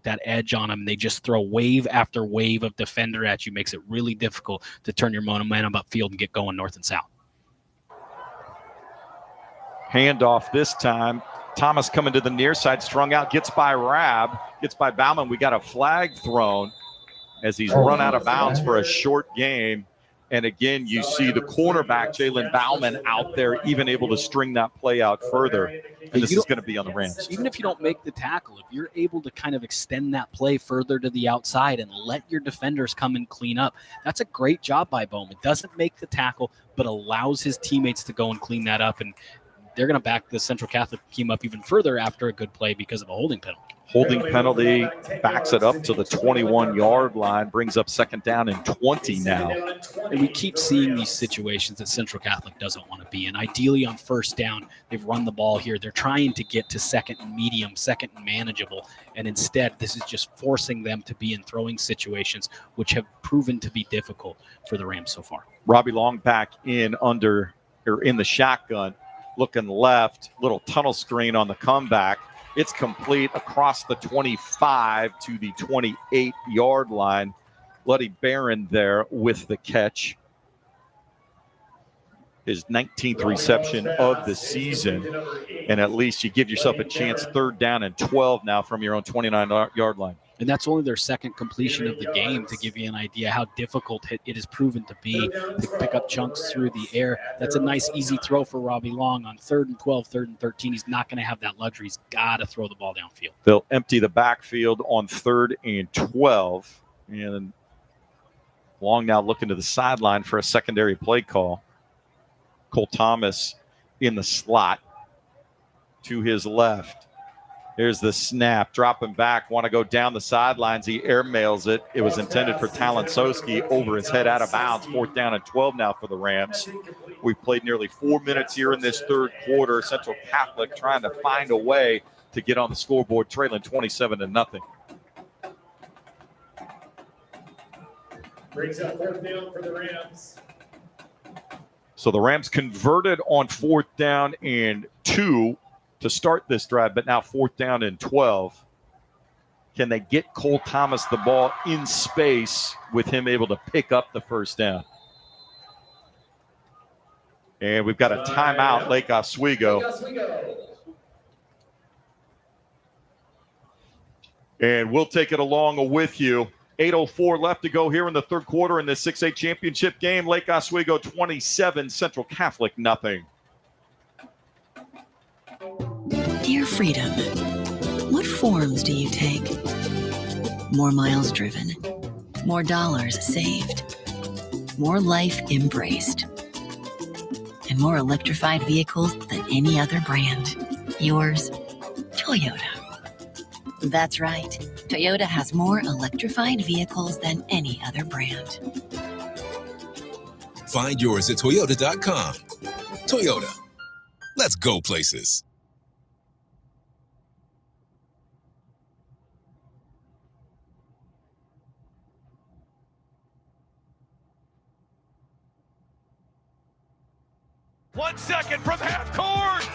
S6: that edge on them. They just throw wave after wave of defender at you. Makes it really difficult to turn your momentum upfield and get going north and south.
S1: Handoff this time. Thomas coming to the near side, strung out, gets by Rabb, gets by Bauman. We got a flag thrown as he's run out of bounds for a short game. And again, you see the cornerback, Jalen Bauman, out there, even able to string that play out further. And this is going to be on the Rams.
S6: Even if you don't make the tackle, if you're able to kind of extend that play further to the outside and let your defenders come and clean up, that's a great job by Bowman. Doesn't make the tackle, but allows his teammates to go and clean that up. And they're going to back the Central Catholic team up even further after a good play because of a holding penalty.
S1: Holding penalty backs it up to the 21-yard line, brings up second down and 20 now.
S6: And we keep seeing these situations that Central Catholic doesn't want to be in. Ideally on first down, they've run the ball here. They're trying to get to second and medium, second and manageable. And instead, this is just forcing them to be in throwing situations, which have proven to be difficult for the Rams so far.
S1: Robbie Long back in the shotgun, looking left, little tunnel screen on the comeback. It's complete across the 25 to the 28-yard line. Bloody Barron there with the catch. His 19th reception of the season. And at least you give yourself a chance, third down and 12 now from your own 29-yard line.
S6: And that's only their second completion of the game, to give you an idea how difficult it has proven to be to pick up chunks through the air. That's a nice, easy throw for Robbie Long on 3rd and 12, 3rd and 13. He's not going to have that luxury. He's got to throw the ball downfield.
S1: They'll empty the backfield on 3rd and 12. And Long now looking to the sideline for a secondary play call. Cole Thomas in the slot to his left. Here's the snap, dropping back, want to go down the sidelines. He airmails it. It was intended for Talansowski, over his head, out of bounds. 4th down and 12 now for the Rams. We've played nearly 4 minutes here in this third quarter. Central Catholic trying to find a way to get on the scoreboard, trailing 27-0.
S15: Brings up 4th down for the Rams.
S1: So the Rams converted on 4th down and 2 to start this drive, but now 4th down and 12. Can they get Cole Thomas the ball in space with him able to pick up the first down? And we've got a timeout, Lake Oswego. And we'll take it along with you. 8:04 left to go here in the third quarter in the 6A championship game. Lake Oswego 27, Central Catholic nothing.
S3: Dear Freedom, what forms do you take? More miles driven, more dollars saved, more life embraced, and more electrified vehicles than any other brand. Yours, Toyota. That's right. Toyota has more electrified vehicles than any other brand.
S5: Find yours at Toyota.com. Toyota. Let's go places.
S1: One second from half court.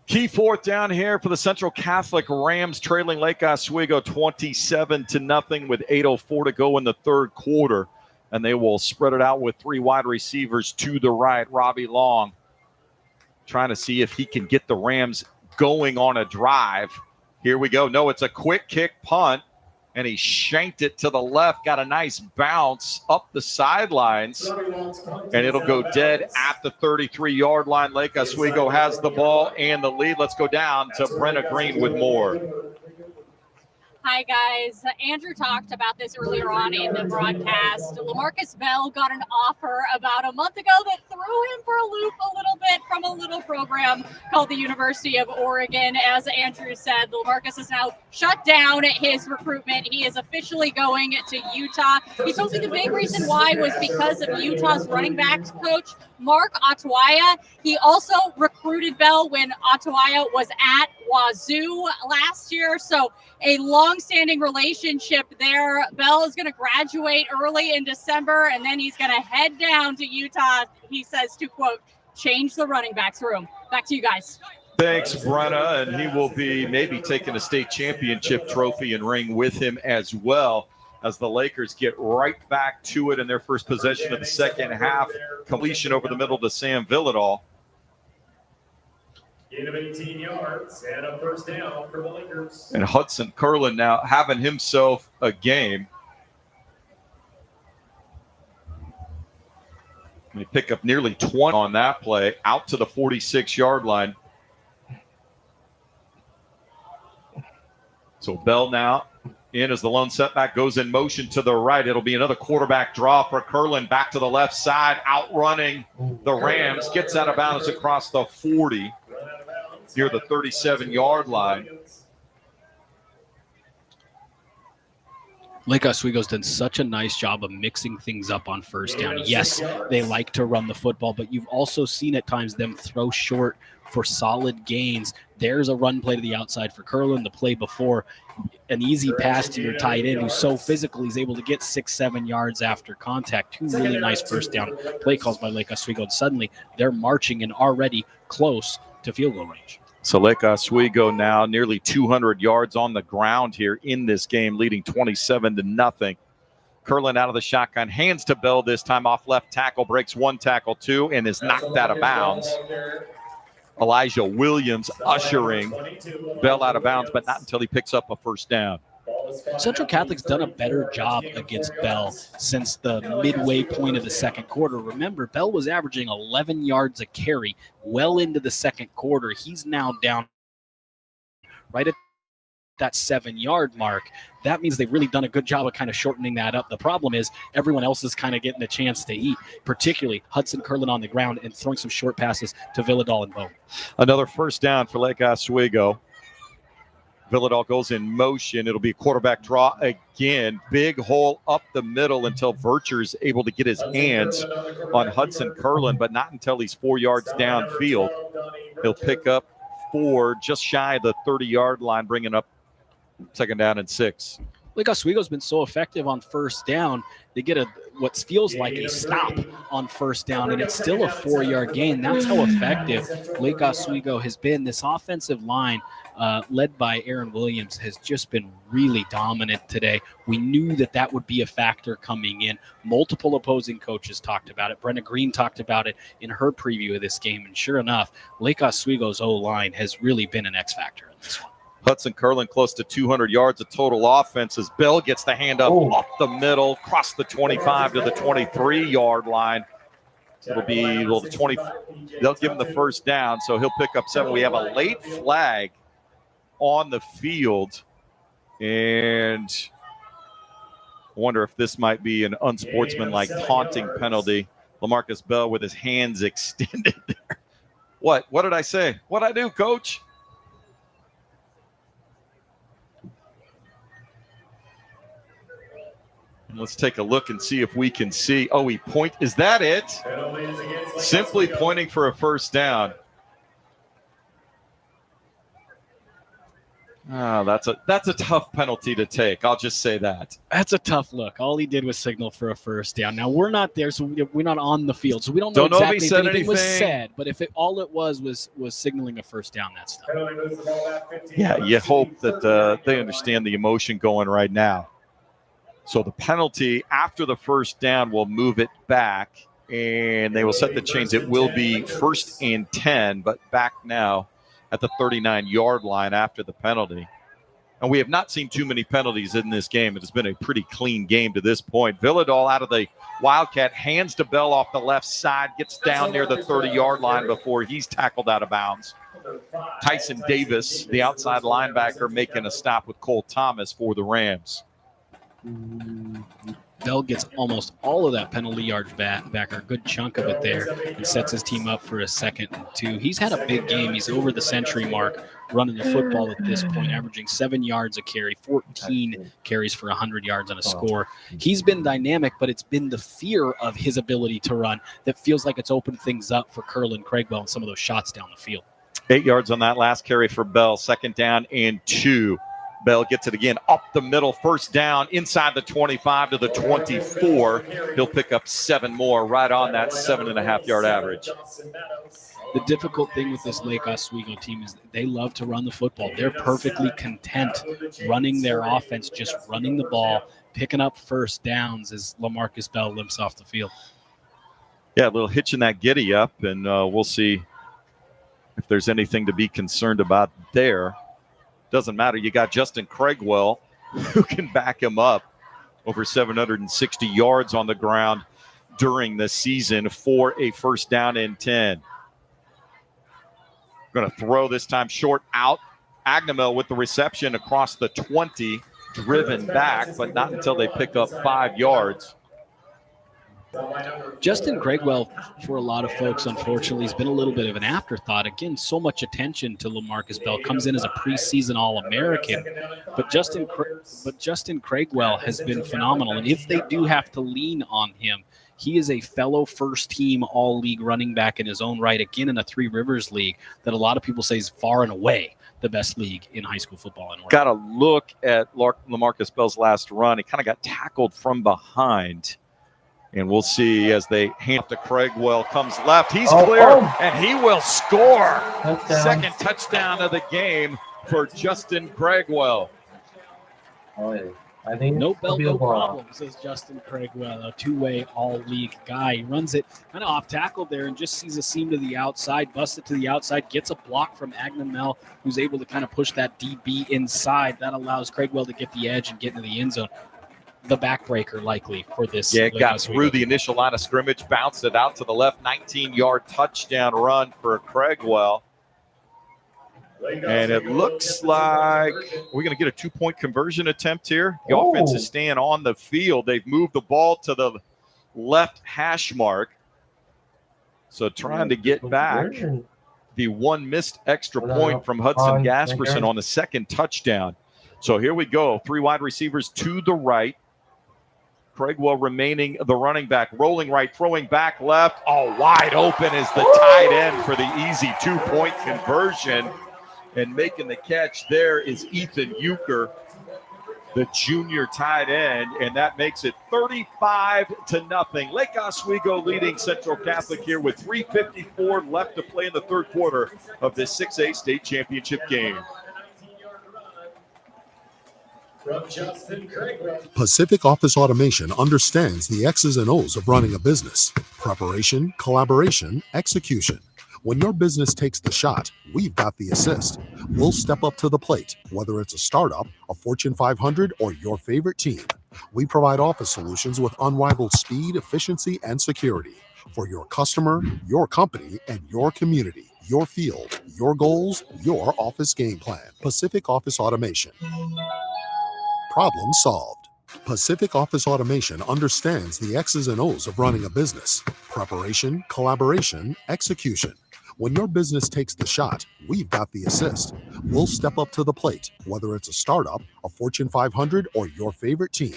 S1: Key 4th down here for the Central Catholic Rams, trailing Lake Oswego 27-0 with 8:04 to go in the third quarter. And they will spread it out with 3 wide receivers to the right. Robbie Long trying to see if he can get the Rams going on a drive. Here we go. No, it's a quick kick punt. And he shanked it to the left, got a nice bounce up the sidelines, and it'll go dead at the 33-yard line. Lake Oswego has the ball and the lead. Let's go down to Brenna Green with more.
S10: Hi, guys. Andrew talked about this earlier on in the broadcast. LaMarcus Bell got an offer about a month ago that threw him for a loop a little bit from a little program called the University of Oregon. As Andrew said, LaMarcus has now shut down his recruitment. He is officially going to Utah. He told me the big reason why was because of Utah's running backs coach, Mark Ottawaya. He also recruited Bell when Ottawaya was at Wazoo last year. So a long-standing relationship there. Bell is going to graduate early in December, and then he's going to head down to Utah, he says, to, quote, change the running backs room. Back to you guys.
S1: Thanks, Brenna. And he will be maybe taking a state championship trophy and ring with him as well, as the Lakers get right back to it in their first possession of the second half. Completion over the middle to Sam Villadal.
S15: Gain of 18 yards and a first down for the Lakers.
S1: And Hudson Curlin now having himself a game. They pick up nearly 20 on that play, out to the 46-yard line. So Bell now in as the lone setback goes in motion to the right. It'll be another quarterback draw for Curlin, back to the left side, outrunning the Rams, gets out of bounds across the 40 near the 37-yard line.
S6: Lake Oswego's done such a nice job of mixing things up on first down. Yes, they like to run the football, but you've also seen at times them throw short for solid gains. There's a run play to the outside for Curlin. The play before, an easy pass to your tight end who's so physical, he's able to get 6-7 yards after contact. 2 really nice first down play calls by Lake Oswego. And suddenly they're marching and already close to field goal range.
S1: So Lake Oswego now nearly 200 yards on the ground here in this game, leading 27-0. Curlin out of the shotgun, hands to Bell this time off left tackle, breaks one tackle, two, and is knocked out of bounds. Elijah Williams ushering Bell out of bounds, but not until he picks up a first down.
S6: Central Catholic's done a better job against Bell since the midway point of the second quarter. Remember, Bell was averaging 11 yards a carry well into the second quarter. He's now down right at that 7-yard mark. That means they've really done a good job of kind of shortening that up. The problem is everyone else is kind of getting a chance to eat, particularly Hudson Curlin on the ground and throwing some short passes to Villadal and Bowen.
S1: Another first down for Lake Oswego. Villadal goes in motion. It'll be a quarterback draw again. Big hole up the middle until Virture's able to get his hands on Hudson Curlin, but not until he's 4 yards downfield. He'll pick up 4 just shy of the 30-yard line, bringing up second down and 6.
S6: Lake Oswego's been so effective on first down. They get what feels like a stop on first down, and it's still a 4-yard gain. That's how effective Lake Oswego has been. This offensive line, led by Aaron Williams, has just been really dominant today. We knew that would be a factor coming in. Multiple opposing coaches talked about it. Brenna Green talked about it in her preview of this game, and sure enough, Lake Oswego's O-line has really been an X factor in this one.
S1: Hudson Curlin close to 200 yards of total offense as Bell gets the handoff up the middle, across the 25 to the 23-yard line. It'll be the 20. They'll give him the first down, so he'll pick up 7. We have a late flag on the field, and I wonder if this might be an unsportsmanlike taunting penalty. LaMarcus Bell with his hands extended there. What did I say? What'd I do, Coach? Let's take a look and see if we can see. Oh, is that it? Simply pointing for a first down. Oh, that's a tough penalty to take. I'll just say that.
S6: That's a tough look. All he did was signal for a first down. Now, we're not there, so we're not on the field, so we don't know exactly if anything was said. But if all it was signaling a first down, that's tough.
S1: Yeah, you hope that they understand the emotion going right now. So the penalty after the first down will move it back, and they will set the chains. It will be 1st and 10, but back now at the 39-yard line after the penalty. And we have not seen too many penalties in this game. It has been a pretty clean game to this point. Villadal out of the Wildcat, hands to Bell off the left side, gets down near the 30-yard line before he's tackled out of bounds. Tyson Davis, the outside linebacker, making a stop with Cole Thomas for the Rams.
S6: Bell gets almost all of that penalty yards back, a good chunk of it there, and sets his team up for a 2nd and 2. He's had a big game. He's over the century mark running the football at this point, averaging 7 yards a carry, 14 carries for 100 yards on a score. He's been dynamic, but it's been the fear of his ability to run that feels like it's opened things up for Curlin Craigwell and some of those shots down the field.
S1: 8 yards on that last carry for Bell, 2nd down and 2. Bell gets it again up the middle, first down inside the 25 to the 24. He'll pick up 7 more right on that 7.5-yard average.
S6: The difficult thing with this Lake Oswego team is they love to run the football. They're perfectly content running their offense, just running the ball, picking up first downs as LaMarcus Bell limps off the field.
S1: Yeah, a little hitch in that giddy up, and we'll see if there's anything to be concerned about there. Doesn't matter. You got Justin Craigwell who can back him up. Over 760 yards on the ground during the season for a first down and 10. Going to throw this time short out. Agnamel with the reception across the 20, driven back, but not until they pick up 5 yards.
S6: Justin Craigwell, for a lot of folks, unfortunately, has been a little bit of an afterthought. Again, so much attention to LaMarcus Bell. Comes in as a preseason All-American. But Justin Craigwell has been phenomenal. And if they do have to lean on him, he is a fellow first-team All-League running back in his own right, again in a Three Rivers League that a lot of people say is far and away the best league in high school football.
S1: Got to look at LaMarcus Bell's last run. He kind of got tackled from behind. And we'll see as they hand to Craigwell, comes left. He's clear, and he will score. Second touchdown of the game for Justin Craigwell.
S2: I think
S6: No
S2: it'll
S6: belt,
S2: be a
S6: no
S2: blowout.
S6: problem, says Justin Craigwell, a two-way all-league guy. He runs it kind of off tackle there and just sees a seam to the outside, busts it to the outside, gets a block from Agnamel, who's able to kind of push that DB inside. That allows Craigwell to get the edge and get into the end zone. The backbreaker likely for this.
S1: Yeah, it
S6: Lake
S1: got
S6: Oswego.
S1: through the initial line of scrimmage, bounced it out to the left, 19-yard touchdown run for Craigwell. And it looks like we're going to get a two-point conversion attempt here. The offense is staying on the field. They've moved the ball to the left hash mark. So trying to get back the one missed extra point from Hudson Gasperson on the second touchdown. So here we go. Three wide receivers to the right. Craigwell remaining the running back, rolling right, throwing back left. Oh, wide open is the tight end for the easy two-point conversion. And making the catch there is Ethan Euchre, the junior tight end, and that makes it 35-0. Lake Oswego leading Central Catholic here with 3:54 left to play in the third quarter of this 6A state championship game.
S9: Pacific Office Automation understands the X's and O's of running a business: preparation, collaboration, execution. When your business takes the shot, we've got the assist. We'll step up to the plate, whether it's a startup, a Fortune 500, or your favorite team. We provide office solutions with unrivaled speed, efficiency, and security for your customer, your company, and your community, your field, your goals, your office game plan. Pacific Office Automation. Problem solved. Pacific Office Automation understands the X's and O's of running a business: preparation, collaboration, execution. When your business takes the shot, we've got the assist. We'll step up to the plate, whether it's a startup, a Fortune 500, or your favorite team.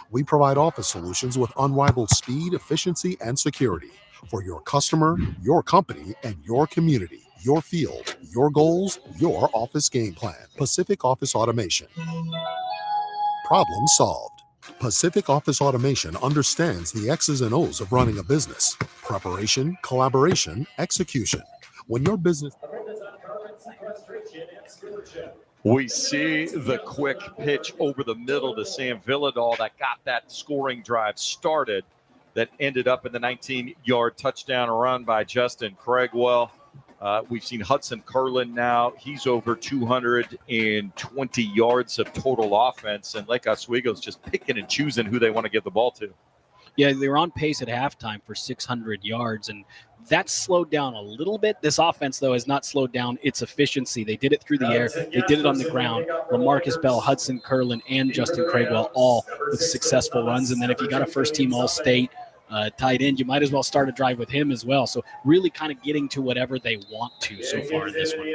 S9: We provide office solutions with unrivaled speed, efficiency, and security for your customer, your company, and your community, your field, your goals, your office game plan. Pacific Office Automation. Problem solved. Pacific Office Automation understands the X's and O's of running a business: preparation, collaboration, execution. When your business...
S1: We see the quick pitch over the middle to Sam Villadal that got that scoring drive started that ended up in the 19-yard touchdown run by Justin Craigwell. We've seen Hudson Curlin now. He's over 220 yards of total offense, and Lake Oswego's just picking and choosing who they want to give the ball to.
S6: Yeah, they were on pace at halftime for 600 yards, and that's slowed down a little bit. This offense, though, has not slowed down its efficiency. They did it through the air. They did it on the ground. LaMarcus Bell, Hudson Curlin, and Justin Craigwell all with successful runs. And then if you got a first-team All-State tight end, you might as well start a drive with him as well. So really kind of getting to whatever they want to so far in this one.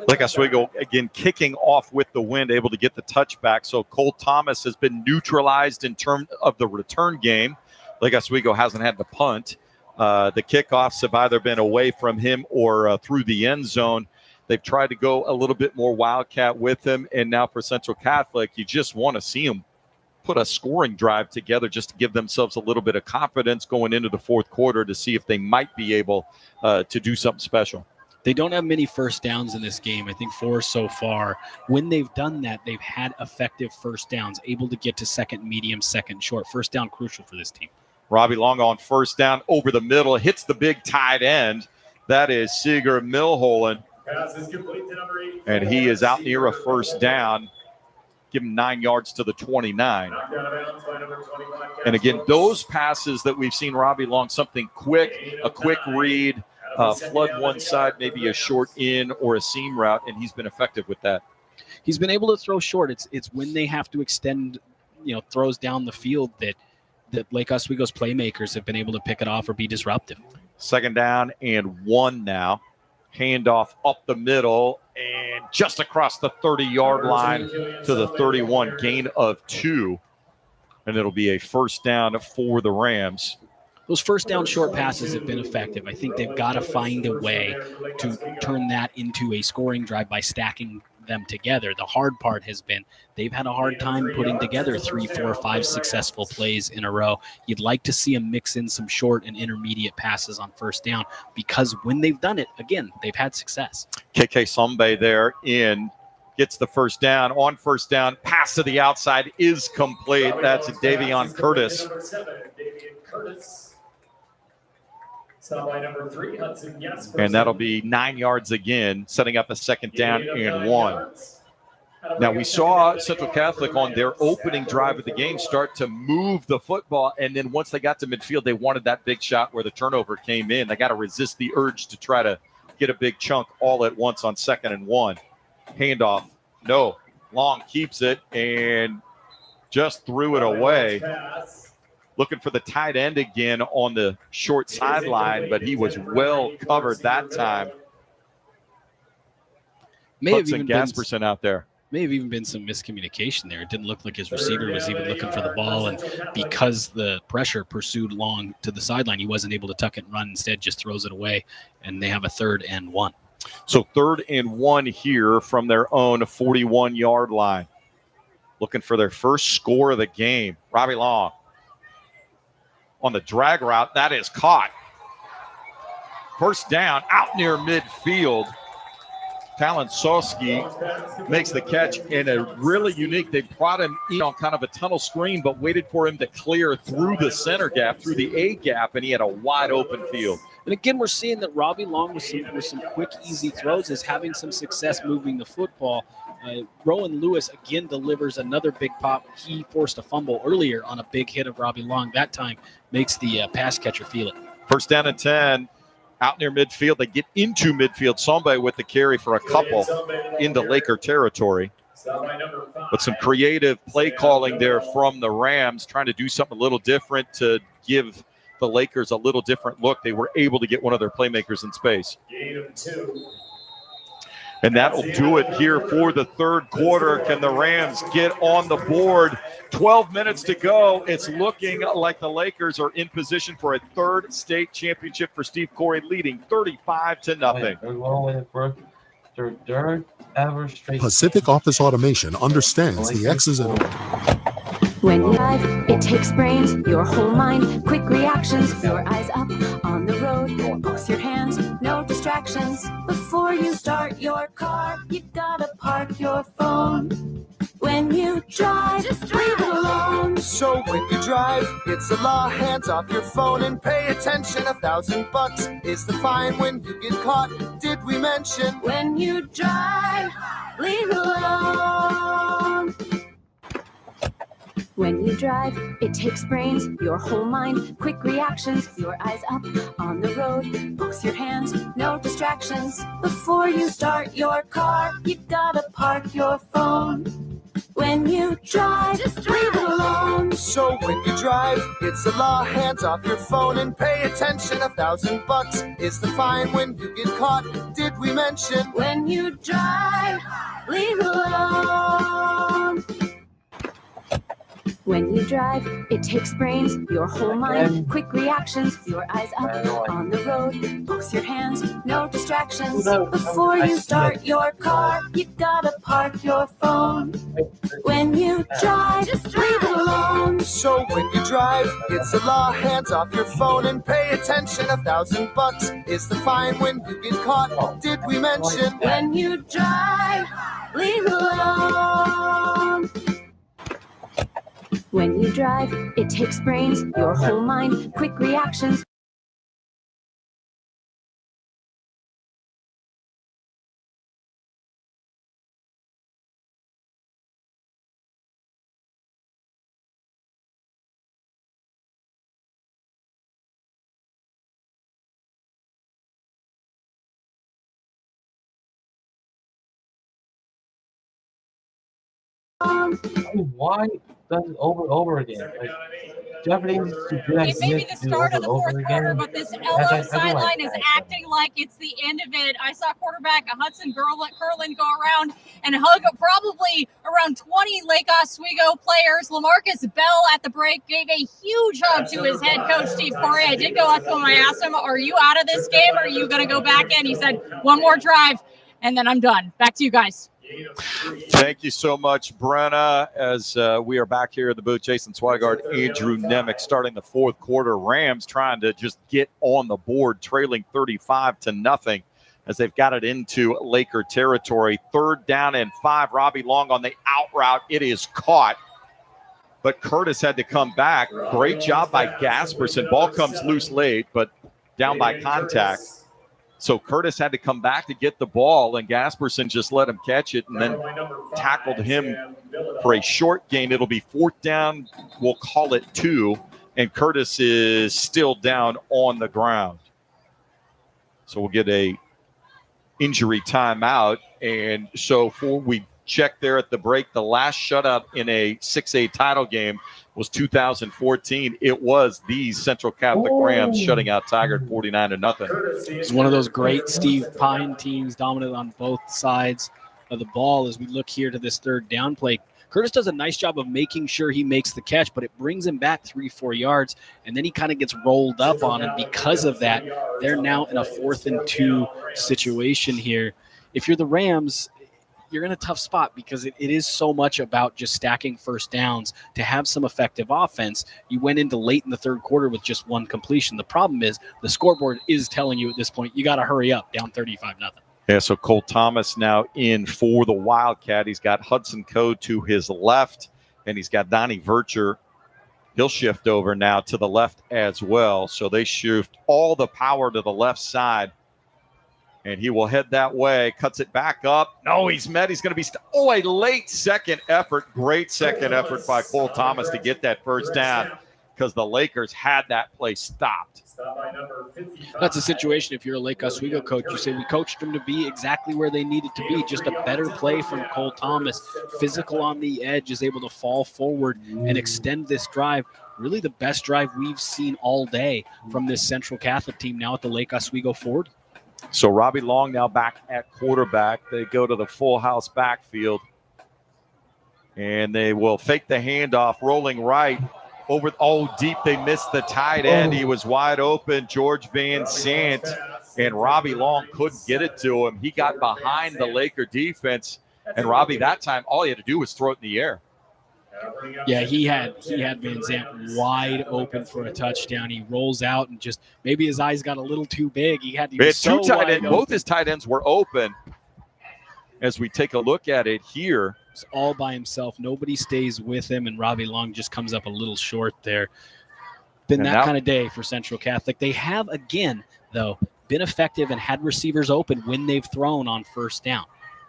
S1: Lake Oswego, again, kicking off with the wind, able to get the touchback. So Cole Thomas has been neutralized in terms of the return game. Lake Oswego hasn't had to punt. The kickoffs have either been away from him or through the end zone. They've tried to go a little bit more Wildcat with him. And now for Central Catholic, you just want to see them put a scoring drive together just to give themselves a little bit of confidence going into the fourth quarter to see if they might be able to do something special.
S6: They don't have many first downs in this game. I think 4 so far. When they've done that, they've had effective first downs, able to get to second, medium, second, short. First down crucial for this team.
S1: Robbie Long on first down over the middle, hits the big tight end. That is Seager Milholen. And he is out near a first down. Give him 9 yards to the 29. And again, those passes that we've seen Robbie Long, something quick, a quick read, flood one side, maybe a short in or a seam route, and he's been effective with that.
S6: He's been able to throw short. It's when they have to extend, throws down the field that Lake Oswego's playmakers have been able to pick it off or be disruptive.
S1: Second down and 1 now. Handoff up the middle and just across the 30-yard line to the 31, gain of 2. And it'll be a first down for the Rams.
S6: Those first down short passes have been effective. I think they've got to find a way to turn that into a scoring drive by stacking them together. The hard part has been they've had a hard time putting together 3, 4, 5 successful plays in a row. You'd like to see them mix in some short and intermediate passes on first down because when they've done it, again, they've had success.
S1: KK Sombe there in gets the first down. On first down, pass to the outside is complete. That's Davion Curtis.
S15: Number 7, Davion Curtis. Stop by number 3, Hudson Jasper.
S1: And that'll be 9 yards again, setting up a second down and 1. Now, we saw Central Catholic on their opening drive of the game start to move the football, and then once they got to midfield, they wanted that big shot where the turnover came in. They got to resist the urge to try to get a big chunk all at once on 2nd and 1. Handoff, no. Long keeps it and just threw it away. Looking for the tight end again on the short sideline, but he was well covered that time. Hudson Gasperson out there.
S6: May have even been some miscommunication there. It didn't look like his receiver was even looking for the ball, and because the pressure pursued Long to the sideline, he wasn't able to tuck it and run. Instead, just throws it away, and they have a 3rd and 1.
S1: So 3rd and 1 here from their own 41-yard line. Looking for their first score of the game. Robbie Long on the drag route. That is caught. First down out near midfield. Talon Soski makes the catch in a really unique. They brought him in on kind of a tunnel screen, but waited for him to clear through the center gap, through the A gap, and he had a wide open field.
S6: And again, we're seeing that Robbie Long with some quick, easy throws is having some success moving the football. Rowan Lewis again delivers another big pop. He forced a fumble earlier on a big hit of Robbie Long. That time makes the pass catcher feel it.
S1: First down and 10. Out near midfield, they get into midfield. Somebody with the carry for a couple into Laker territory. But some creative play calling there from the Rams, trying to do something a little different to give the Lakers a little different look. They were able to get one of their playmakers in space. And that'll do it here for the 3rd quarter. Can the Rams get on the board? 12 minutes to go. It's looking like the Lakers are in position for a 3rd state championship for Steve Corey, leading 35-0.
S9: Pacific Office Automation understands the X's and O's.
S7: When you drive, it takes brains, your whole mind, quick reactions, your eyes up on the road, both your hands, no distractions. Before you start your car, you gotta park your phone. When you drive, just leave it alone.
S8: So when you drive, it's the law. Hands off your phone and pay attention. $1,000 is the fine when you get caught. Did we mention?
S7: When you drive, leave it alone. When you drive, it takes brains, your whole mind, quick reactions, your eyes up on the road, both your hands, no distractions. Before you start your car, you gotta park your phone. When you drive, just leave it alone.
S8: So when you drive, it's the law. Hands off your phone and pay attention. $1,000 is the fine when you get caught. Did we mention?
S7: When you drive, leave it alone. When you drive, it takes brains, your whole mind, quick reactions, your eyes up on the road, both your hands, no distractions. Before you start your car, you gotta park your phone. When you drive, just leave it alone.
S8: So when you drive, it's the law. Hands off your phone and pay attention. $1,000 is the fine when you get caught. Did we mention?
S7: When you drive, leave it alone. When you drive, it takes brains, your whole mind, quick reactions.
S2: Why does it over again? Like, Jeopardy is too good.
S10: It may be the start of the 4th quarter, but this LO sideline is acting like it's the end of it. I saw quarterback Hudson Curlin go around and hug probably around 20 Lake Oswego players. LaMarcus Bell at the break gave a huge hug to his head coach, Steve Corey. I did go up to him. I asked him, are you out of this game? Or are you going to go back in? He said, one more drive, and then I'm done. Back to you guys.
S1: Thank you so much, Brenna. As we are back here in the booth, Jason Swigard, Andrew Nemec starting the 4th quarter. Rams trying to just get on the board, trailing 35-0. as they've got it into Laker territory. 3rd down and 5. Robbie Long on the out route. It is caught, but Curtis had to come back. Great job by Gasperson. Ball comes loose late, but down by contact. So Curtis had to come back to get the ball, and Gasperson just let him catch it and then tackled him for a short gain. It'll be 4th down. We'll call it 2, and Curtis is still down on the ground. So we'll get a injury timeout. And so before we check there at the break, the last shutout in a 6A title game was 2014. It was the Central Catholic Rams shutting out Tigard 49-0.
S6: It's one of those great Steve Pine teams, dominant on both sides of the ball. As we look here to this 3rd down play, Curtis does a nice job of making sure he makes the catch, but it brings him back 3-4 yards, and then he kind of gets rolled up on, and because of that, they're now in a 4th and 2 situation here. If you're the Rams, you're in a tough spot because it is so much about just stacking first downs to have some effective offense. You went into late in the 3rd quarter with just 1 completion. The problem is the scoreboard is telling you at this point, you got to hurry up, down 35-0.
S1: Yeah, so Cole Thomas now in for the Wildcat. He's got Hudson Code to his left, and he's got Donnie Vircher. He'll shift over now to the left as well. So they shift all the power to the left side. And he will head that way, cuts it back up. No, he's met. He's going to be a late second effort. Great second effort by Cole Thomas to get that first down because the Lakers had that play stopped.
S6: That's a situation, if you're a Lake Oswego coach, you say we coached them to be exactly where they needed to be. Just a better play from Cole Thomas. Physical on the edge, is able to fall forward and extend this drive. Really the best drive we've seen all day from this Central Catholic team now at the Lake Oswego 40.
S1: So Robbie Long now back at quarterback. They go to the full house backfield. And they will fake the handoff, rolling right over. Deep. They missed the tight end. He was wide open. George Van Sant. And Robbie Long couldn't get it to him. He got behind the Laker defense. And Robbie, that time, all he had to do was throw it in the air.
S6: Yeah, he had Van Zandt wide open for a touchdown. He rolls out and just maybe his eyes got a little too big. He had
S1: two tight ends. Both his tight ends were open. As we take a look at it here,
S6: it's all by himself. Nobody stays with him, and Robbie Long just comes up a little short there. Been that kind of day for Central Catholic. They have again, though, been effective and had receivers open when they've thrown on first down.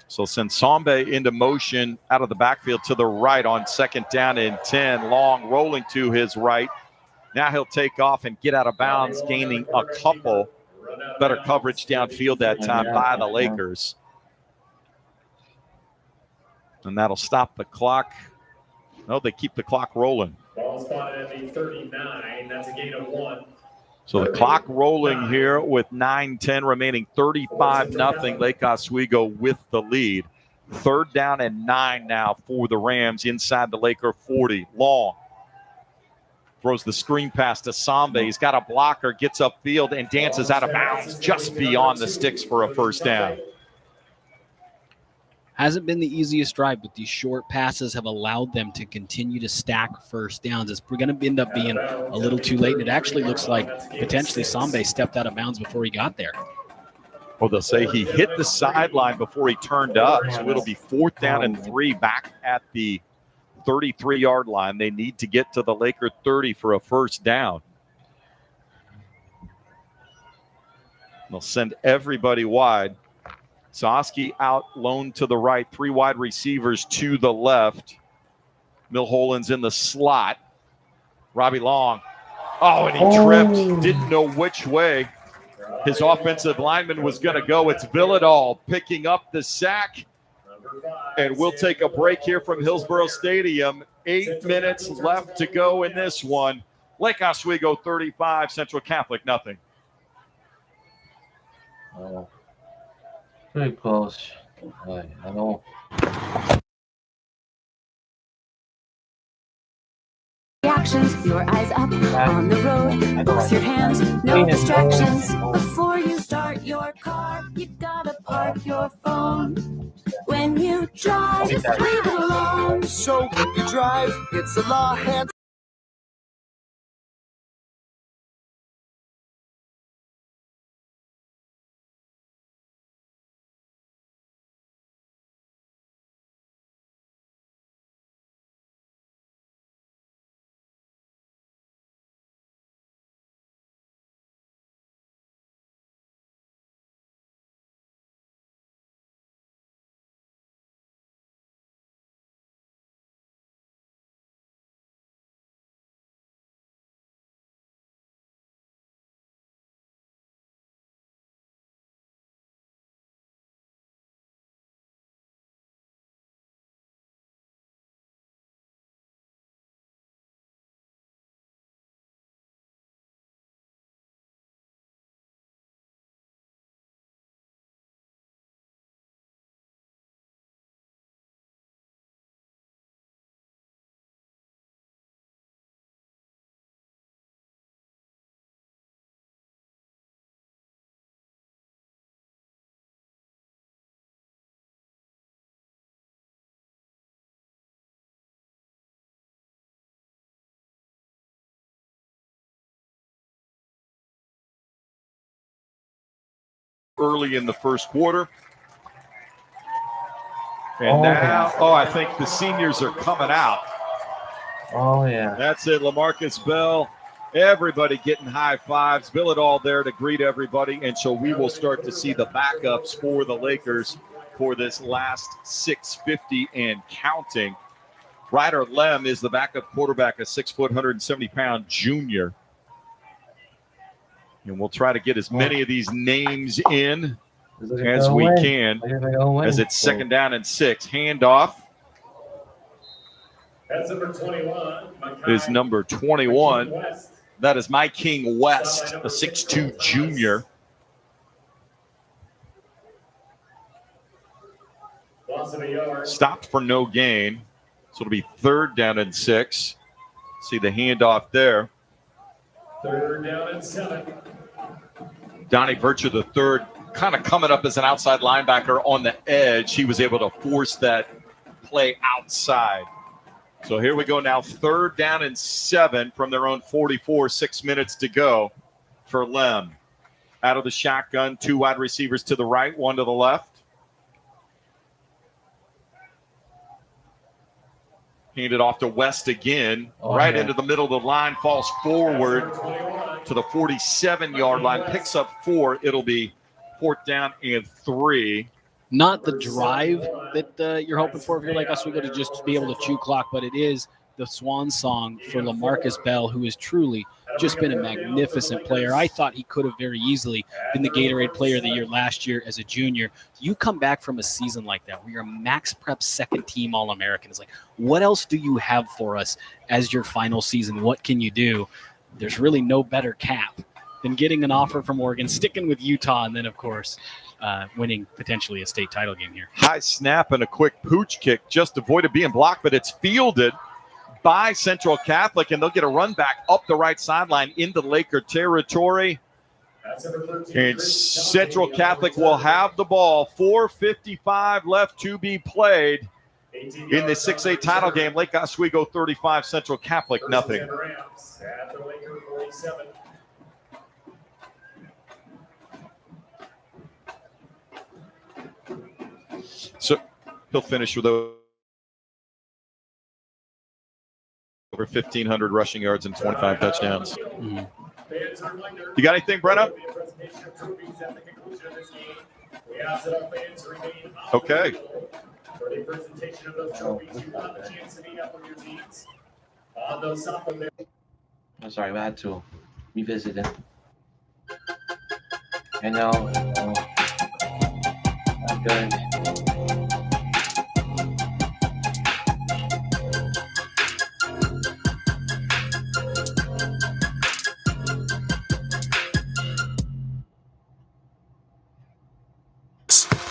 S1: So send Sambe into motion out of the backfield to the right on 2nd down and 10. Long rolling to his right. Now he'll take off and get out of bounds, gaining a couple. Better coverage downfield that time by the Lakers. And that'll stop the clock. No, they keep the clock rolling.
S15: Ball spotted at the 39. That's a gain of 1.
S1: So the clock rolling here with 9:10 remaining, 35-0. Lake Oswego with the lead. 3rd down and 9 now for the Rams inside the Laker 40. Long throws the screen pass to Sambe. He's got a blocker, gets upfield, and dances out of bounds just beyond the sticks for a first down.
S6: Hasn't been the easiest drive, but these short passes have allowed them to continue to stack first downs. It's going to end up being a little too late, and it actually looks like potentially Sambe stepped out of bounds before he got there.
S1: Well, they'll say he hit the sideline before he turned up, so it'll be 4th down and 3 back at the 33-yard line. They need to get to the Laker 30 for a first down. They'll send everybody wide. Soski out, lone to the right, 3 wide receivers to the left. Milholen's in the slot. Robbie Long. And he tripped. Didn't know which way his offensive lineman was going to go. It's Villadal picking up the sack. And we'll take a break here from Hillsborough Stadium. 8 minutes left to go in this one. Lake Oswego 35, Central Catholic 0.
S2: Oh. Very close. I know.
S7: Reactions, your eyes up on the road, both your hands, no distractions. Before you start your car, you gotta park your phone. When you drive, just leave it alone.
S8: So when you drive, it's a law, hands
S1: early in the first quarter. And now, I think the seniors are coming out.
S2: Oh, yeah.
S1: That's it, LaMarcus Bell. Everybody getting high fives. Bill it all there to greet everybody. And so we will start to see the backups for the Lakers for this last 650 and counting. Ryder Lem is the backup quarterback, a 6 foot, 170-pound junior. And we'll try to get as many of these names in as we can as it's second down and 6. Handoff.
S15: That's number 21.
S1: Is number 21. That is My King West, a 6'2 junior. Stopped for no gain. So it'll be third down and 6. See the handoff there.
S15: Third down and 7.
S1: Donnie Virtue the third, kind of coming up as an outside linebacker on the edge. He was able to force that play outside. So here we go now, third down and 7 from their own 44, 6 minutes to go for Lem. Out of the shotgun, 2 wide receivers to the right, 1 to the left. Handed off to West again, into the middle of the line, falls forward to the 47-yard line, picks up 4. It'll be fourth down and 3.
S6: Not the drive that you're hoping for if you're Lake Oswego to just be able to chew clock, but it is the swan song for LaMarcus Bell, who has truly just been a magnificent player. I thought he could have very easily been the Gatorade Player of the Year last year as a junior. You come back from a season like that where you're a Max Prep second-team All-American. It's like, what else do you have for us as your final season? What can you do? There's really no better cap than getting an offer from Oregon, sticking with Utah, and then, of course, winning potentially a state title game here.
S1: High snap and a quick pooch kick just avoided being blocked, but it's fielded by Central Catholic, and they'll get a run back up the right sideline into Laker territory. And Central Catholic will have the ball. 4:55 left to be played in the 6A title game. Lake Oswego 35, Central Catholic nothing. So he'll finish with over 1,500 rushing yards and 25 touchdowns.
S6: Mm-hmm.
S1: You got anything, Brenna? Okay.
S2: I'm sorry, I had to revisit it. I know. I'm good.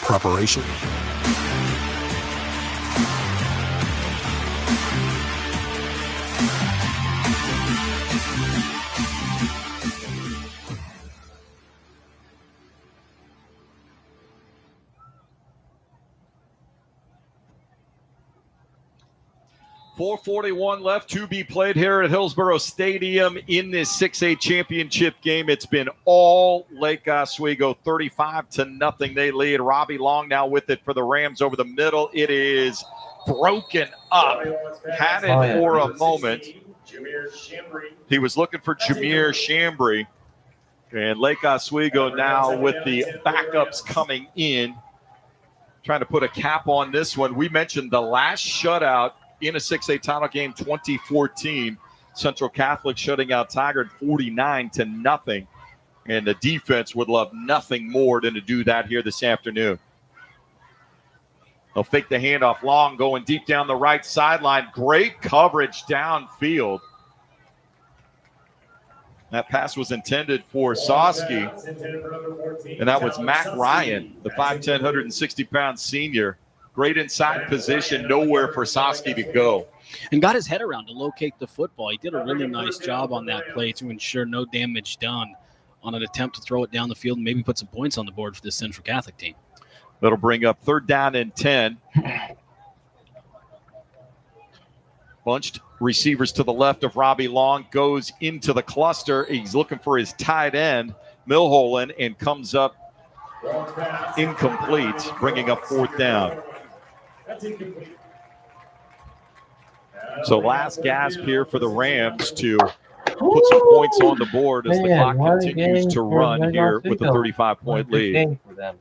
S9: Preparation.
S1: .441 left to be played here at Hillsborough Stadium in this 6A championship game. It's been all Lake Oswego, 35-0 they lead. Robbie Long now with it for the Rams over the middle. It is broken up. Had it for a moment. He was looking for Jameer Chambry. And Lake Oswego now with the backups coming in. Trying to put a cap on this one. We mentioned the last shutout in a 6A title game, 2014, Central Catholic shutting out Tigard 49-0. And the defense would love nothing more than to do that here this afternoon. They'll fake the handoff. Long going deep down the right sideline. Great coverage downfield. That pass was intended for Soski. And that was Mac Ryan, the 5'10", 160-pound senior. Great inside position, nowhere for Soski to go.
S6: And got his head around to locate the football. He did a really nice job on that play to ensure no damage done on an attempt to throw it down the field and maybe put some points on the board for this Central Catholic team.
S1: That'll bring up third down and 10. Bunched receivers to the left of Robbie Long, goes into the cluster. He's looking for his tight end, Milholland, and comes up incomplete, bringing up fourth down.
S15: That's incomplete.
S1: So last gasp here for the Rams to put some points on the board as the clock
S2: what a
S1: continues
S2: game
S1: to
S2: for
S1: run
S2: Lake
S1: here with a
S2: Oswego.
S1: 35-point
S2: What a good
S1: lead.
S2: game for them.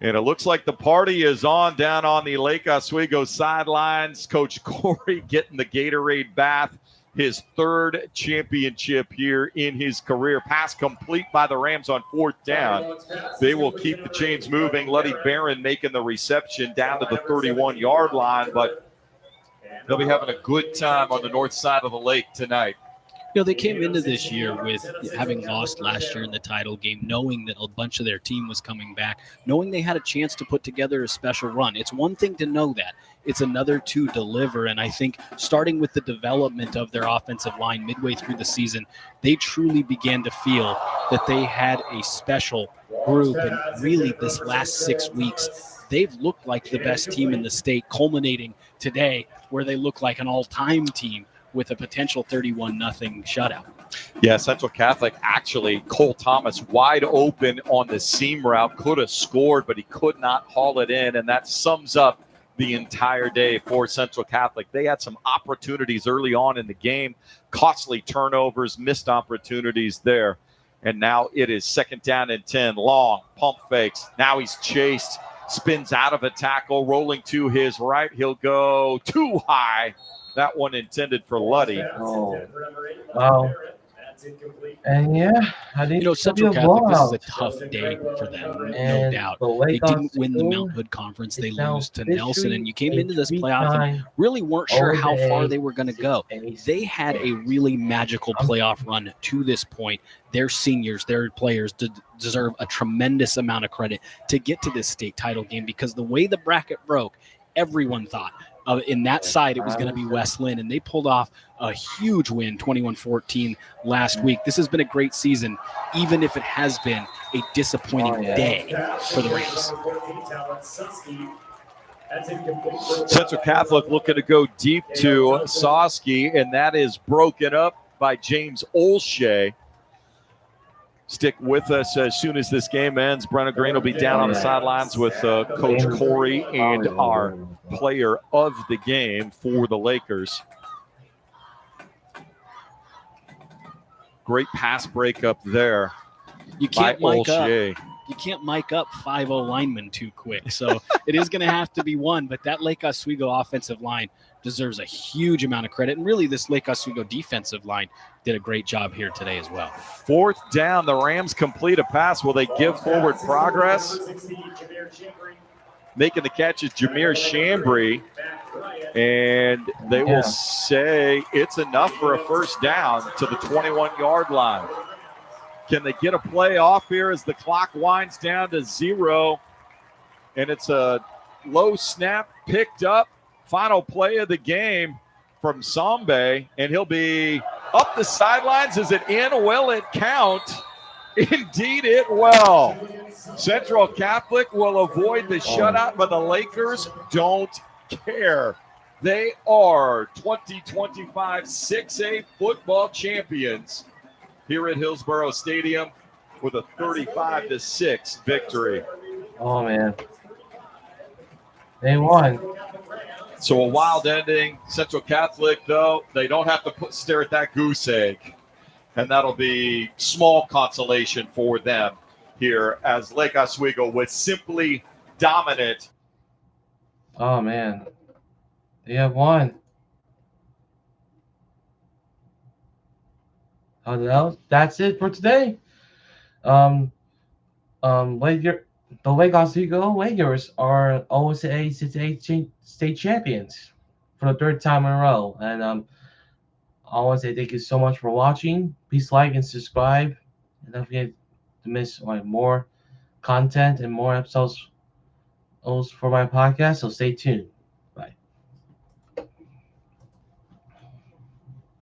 S1: And it looks like the party is on down on the Lake Oswego sidelines. Coach Corey getting the Gatorade bath, his third championship here in his career. Pass complete by the Rams on fourth down. They will keep the chains moving. Luddy Barron making the reception down to the 31-yard line, but they'll be having a good time on the north side of the lake tonight.
S6: You know, they came into this year with having lost last year in the title game, knowing that a bunch of their team was coming back, knowing they had a chance to put together a special run. It's one thing to know that. It's another to deliver. And I think starting with the development of their offensive line midway through the season, they truly began to feel that they had a special group. And really this last 6 weeks, they've looked like the best team in the state, culminating today where they look like an all-time team with a potential 31-0 shutout.
S1: Yeah, Central Catholic actually, Cole Thomas wide open on the seam route, could have scored, but he could not haul it in, and that sums up the entire day for Central Catholic. They had some opportunities early on in the game, costly turnovers, missed opportunities there, and now it is 2nd down and 10. Long, pump fakes. Now he's chased, spins out of a tackle, rolling to his right. He'll go too high. That one intended for Luddy.
S2: Oh, wow. And yeah, I think
S6: You know, Central
S2: be a
S6: Catholic, this is
S2: blowout.
S6: a tough day for them, no
S2: And
S6: doubt.
S2: the
S6: They
S2: Lake
S6: didn't win the
S2: Oswego
S6: Mount Hood Conference. They
S2: is now
S6: lose to Nelson, and you came
S2: officially
S6: into this
S2: a
S6: playoff and
S2: three-time
S6: really weren't sure how far
S2: OSAA
S6: they were going to go. They had a really magical playoff run to this point. Their seniors, their players deserve a tremendous amount of credit to get to this state title game, because the way the bracket broke, everyone thought in that side it was going to be West Lynn, and they pulled off a huge win, 21-14 last week. This has been a great season, even if it has been a disappointing day for the Rams.
S1: Central Catholic looking to go deep to Sosky, and that is broken up by James Olshey. Stick with us as soon as this game ends. Brenna Green will be down on the sidelines with Coach Corey and our player of the game for the Lakers. Great pass breakup there.
S6: You can't mic up.
S1: Olshey.
S6: You can't mic up 5-0 linemen too quick. So it is going to have to be one. But that Lake Oswego offensive line deserves a huge amount of credit. And really, this Lake Oswego defensive line did a great job here today as well.
S1: 4th down, the Rams complete a pass. Will they give forward progress? Making the catch is Jameer Chambry. And they will say it's enough for a first down to the 21-yard line. Can they get a play off here as the clock winds down to 0? And it's a low snap picked up. Final play of the game from Sambe. And he'll be up the sidelines. Is it in? Will it count? Indeed it will. Central Catholic will avoid the shutout, but the Lakers don't care. They are 2025 6A football champions here at Hillsborough Stadium with a 35-6 victory.
S2: Oh, man. They won.
S1: So a wild ending. Central Catholic, though, they don't have to stare at that goose egg. And that'll be small consolation for them here as Lake Oswego was simply dominant.
S2: Oh, man. They have won. That's it for today. The Lake Oswego Lakers are OSAA 6A state champions for the 3rd time in a row. And I want to say thank you so much for watching. Please like and subscribe. And don't forget to miss more content and more episodes for my podcast. So stay tuned.